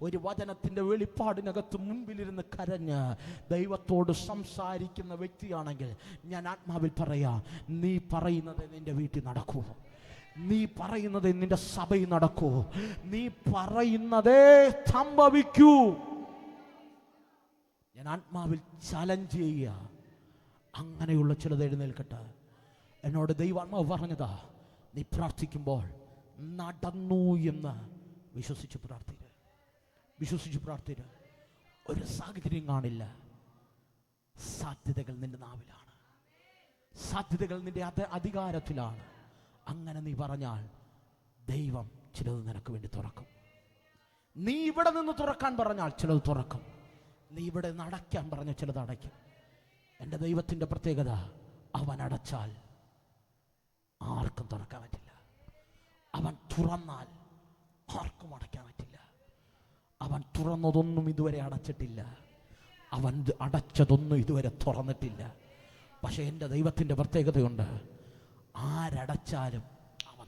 Speaker 1: ഒരു വചനത്തിൻ്റെ വെളിപ്പാടിനകത്ത് മുൻപിലിരുന്ന് കരഞ്ഞ് ദൈവത്തോട് സംസാരിക്കുന്ന വ്യക്തിയാണെങ്കിൽ ഞാൻ ആത്മാവിൽ പറയാം, നീ പറയുന്നത് നിന്റെ വീട്ടിൽ നടക്കൂ. നീ പറയുന്നത് നിന്റെ സഭയിൽ നടക്കൂ. നീ പറയുന്നതേ സംഭവിക്കൂ. ഞാൻ ആത്മാവിൽ ചലഞ്ച് ചെയ്യുക. അങ്ങനെയുള്ള ചിലത് എഴുന്നേൽക്കട്ടെ. എന്നോട് ദൈവാത്മാവ് പറഞ്ഞതാ, നീ പ്രാർത്ഥിക്കുമ്പോൾ നടന്നു എന്ന് വിശ്വസിച്ച് പ്രാർത്ഥിക്കുക. ഒരു സാഹചര്യം കാണില്ല. സാധ്യതകൾ നിന്റെ നാവിലാണ്, സാധ്യതകൾ നിന്റെ അധികാരത്തിലാണ്. അങ്ങനെ നീ പറഞ്ഞാൽ ദൈവം ചിലത് നിനക്ക് വേണ്ടി തുറക്കും. നീ ഇവിടെ നിന്ന് തുറക്കാൻ പറഞ്ഞാൽ ചിലത് തുറക്കും. നീ ഇവിടെ നടക്കാൻ പറഞ്ഞ ചിലത് അടയ്ക്കും. എൻ്റെ ദൈവത്തിൻ്റെ പ്രത്യേകത, അവൻ അടച്ചാൽ ആർക്കും തുറക്കാൻ പറ്റില്ല. അവൻ തുറന്നാൽ ആർക്കും അടയ്ക്കാൻ പറ്റില്ല. അവൻ തുറന്നതൊന്നും ഇതുവരെ അടച്ചിട്ടില്ല. അവൻ അടച്ചതൊന്നും ഇതുവരെ തുറന്നിട്ടില്ല. പക്ഷെ എൻ്റെ ദൈവത്തിൻ്റെ പ്രത്യേകതയുണ്ട്, ആരടച്ചാലും അവൻ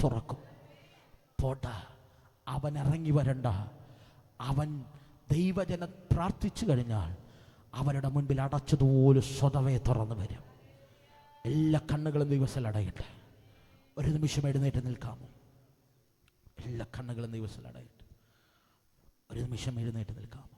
Speaker 1: തുറക്കും. പോട്ടെ, അവൻ ഇറങ്ങി വരണ്ട. അവൻ ദൈവജന പ്രാർത്ഥിച്ചു കഴിഞ്ഞാൽ അവരുടെ മുൻപിൽ അടച്ചതുപോലെ സ്വതവേ തുറന്നു വരും. എല്ലാ കണ്ണുകളും ദൈവത്തിൽ അടയട്ടെ. ഒരു നിമിഷം എഴുന്നേറ്റ് നിൽക്കാമോ? എല്ലാ കണ്ണുകളും ദൈവത്തിൽ അടയട്ടെ. ഒരു നിമിഷം എഴുന്നേറ്റ് നിൽക്കാമോ?